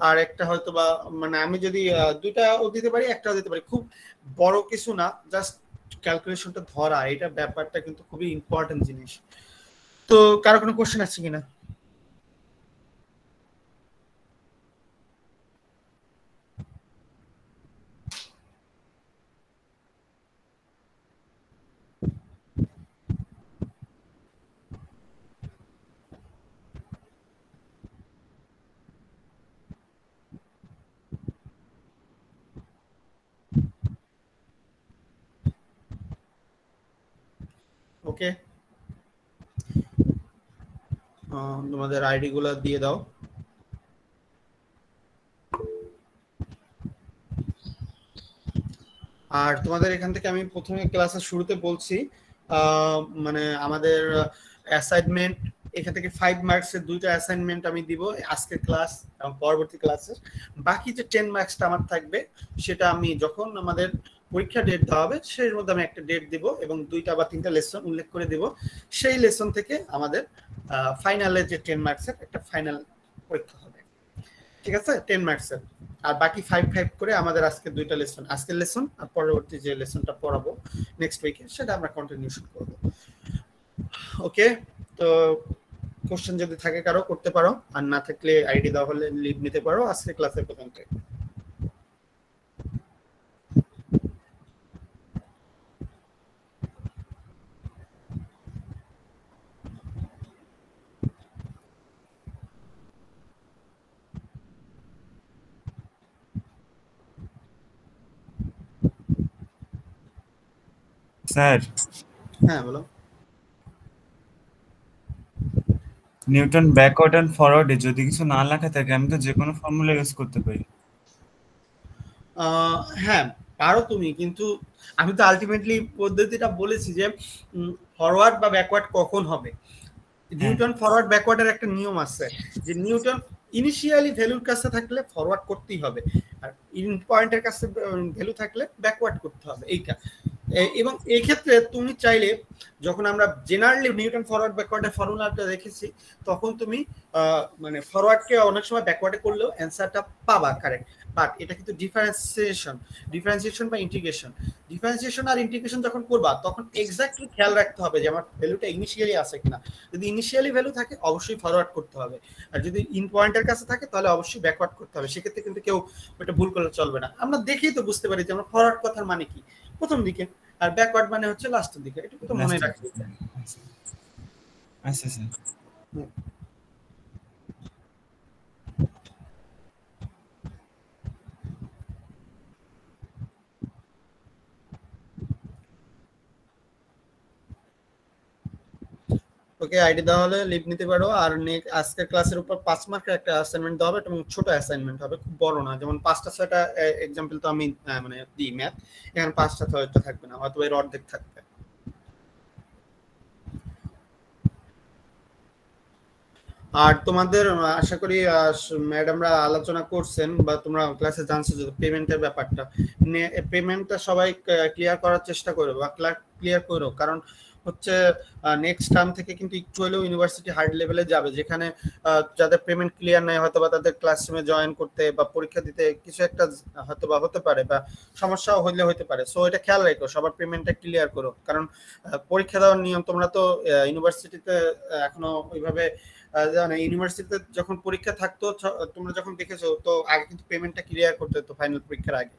আর একটা হয়তোবা মানে আমি যদি দুইটাও দিতে পারি একটাও দিতে পারি, খুব বড় কিছু না, জাস্ট ক্যালকুলেশনটা ধরা, এটা ব্যাপারটা কিন্তু খুবই ইম্পর্টেন্ট জিনিস। তো কারো কোনো কোশ্চেন আছে কিনা? ওকে, তোমাদের আইডি গুলো দিয়ে দাও। আর তোমাদের এখান থেকে আমি প্রথমে ক্লাসের শুরুতে বলছি মানে আমাদের অ্যাসাইনমেন্ট এখান থেকে 5 মার্কসের দুইটা অ্যাসাইনমেন্ট আমি দিব আজকের ক্লাস এবং পরবর্তী ক্লাসে। বাকি যে 10 মার্কসটা আমার থাকবে সেটা আমি যখন আমাদের পরীক্ষা ডেট দেওয়া হবে সেই মধ্যে আমি একটা ডেট দিব এবং দুইটা বা তিনটা লেসন উল্লেখ করে দেব। সেই লেসন থেকে আমাদের ফাইনালে যে 10 মার্কসের একটা ফাইনাল পরীক্ষা হবে, ঠিক আছে, 10 মার্কসের। আর বাকি 5 করে আমাদের আজকে দুইটা লেসন, আজকের লেসন আর পরবর্তী যে লেসনটা পড়াবো নেক্সট উইকে সেটা আমরা কন্টিনিউশন করব। ওকে, তো কোশ্চেন যদি থাকে কারো করতে পারো, আর না থাকলে আইডি দেওয়া হলে লিভ নিতে পারো আজকে ক্লাসের প্রথম থেকে। স্যার, হ্যাঁ বলো। নিউটন ব্যাকওয়ার্ড এন্ড ফরওয়ার্ডে যদি কিছু না লেখা থাকে আমি তো যে কোনো ফর্মুলা ইউজ করতে পারি। হ্যাঁ পারো তুমি, কিন্তু আমি তো আলটিমেটলি পদ্ধতিটা বলেছি যে ফরওয়ার্ড বা ব্যাকওয়ার্ড কখন হবে। নিউটন ফরওয়ার্ড ব্যাকওয়ার্ডের একটা নিয়ম আছে যে নিউটন ইনিশিয়ালি ভ্যালুর কাছে থাকলে ফরওয়ার্ড করতেই হবে, আর ইন পয়েন্টের কাছে ভ্যালু থাকলে ব্যাকওয়ার্ড করতে হবে, এইটা। এবং এই ক্ষেত্রে তুমি চাইলে যখন আমরা জেনারেলি নিউটন ফরওয়ার্ড ব্যাকওয়ার্ডের ফর্মুলাটা দেখেছি তখন তুমি মানে ফরওয়ার্ডকে অনেক সময় ব্যাকওয়ার্ডে করলেও অ্যান্সারটা পাবা কারেক্ট। বাট এটা কিন্তু ডিফারেন্সিয়েশন বা ডিফারেন্সিয়েশন আর ইন্টিগ্রেশন যখন করবা তখন এক্স্যাক্টলি খেয়াল রাখতে হবে যে আমার ভ্যালুটা ইনিশিয়ালি আছে কিনা। যদি ইনিশিয়ালি ভ্যালু থাকে অবশ্যই ফরওয়ার্ড করতে হবে, আর যদি ইন পয়েন্টের কাছে থাকে তাহলে অবশ্যই ব্যাকওয়ার্ড করতে হবে। সেক্ষেত্রে কিন্তু কেউ এটা ভুল করলে চলবে না। আমরা দেখেই তো বুঝতে পারি যে আমরা ফরওয়ার্ড কথার মানে কি প্রথম দিকে, আর ব্যাকওয়ার্ড মানে হচ্ছে লাস্টের দিকে, এটা তো মনে রাখতে হবে। আচ্ছা স্যার। ওকে, আইডি দেওয়া হলে লিভ নিতে পারো। আর আজকের ক্লাসের উপর 5 মার্কের একটা অ্যাসাইনমেন্ট দেওয়া হবে এবং ছোট অ্যাসাইনমেন্ট হবে, খুব বড় না। যেমন 5টা 6টা एग्जांपल তো আমি মানে দিই ম্যাথ, এখানে 5টা হয়তো থাকবে না, হয়তো এর অর্ধেক থাকবে। আর তোমাদের আশা করি ম্যাডামরা আলোচনা করছেন বা তোমরা ক্লাসে জানছো যে পেমেন্টের ব্যাপারটা, পেমেন্টটা সবাই ক্লিয়ার করার চেষ্টা করো বা ক্লিয়ার করো, কারণ হচ্ছে নেক্সট টার্ম থেকে কিন্তু একটু হলেও ইউনিভার্সিটি হার্ড লেভেলে যাবে, যেখানে যাদের পেমেন্ট ক্লিয়ার নাই হয়তো বা তাদের ক্লাসরুমে জয়েন করতে বা পরীক্ষা দিতে কিছু একটা হয়তো বা হতে পারে বা সমস্যাও হলে হতে পারে। সো এটা খেয়াল রাখো, সবার পেমেন্টটা ক্লিয়ার করো, কারণ পরীক্ষা দেওয়ার নিয়ম তোমরা তো ইউনিভার্সিটিতে এখনো ওইভাবে ইউনিভার্সিটিতে যখন পরীক্ষা থাকতো তোমরা যখন দেখেছো তো আগে কিন্তু পেমেন্টটা ক্লিয়ার করতে হতো ফাইনাল পরীক্ষার আগে।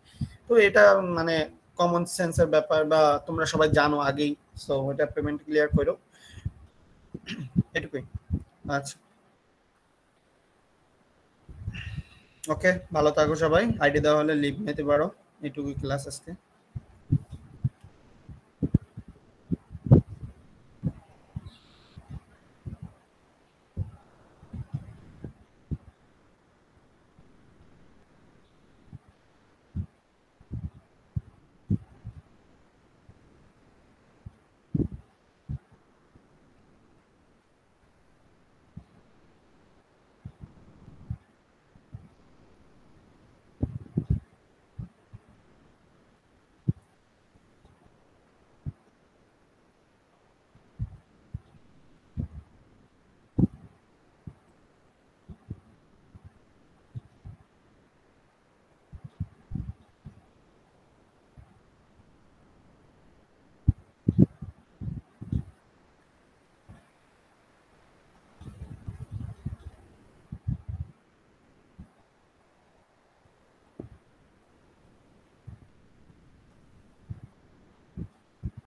তো এটা মানে কমন সেন্সের ব্যাপার বা তোমরা সবাই জানো আগেই, সো এটা পেমেন্ট ক্লিয়ার করো, এটুকুই। আচ্ছা ওকে, ভালো থাকো সবাই, আইডি দেওয়া হলে লিভ নিতে পারো, এটুকুই ক্লাস আজকে।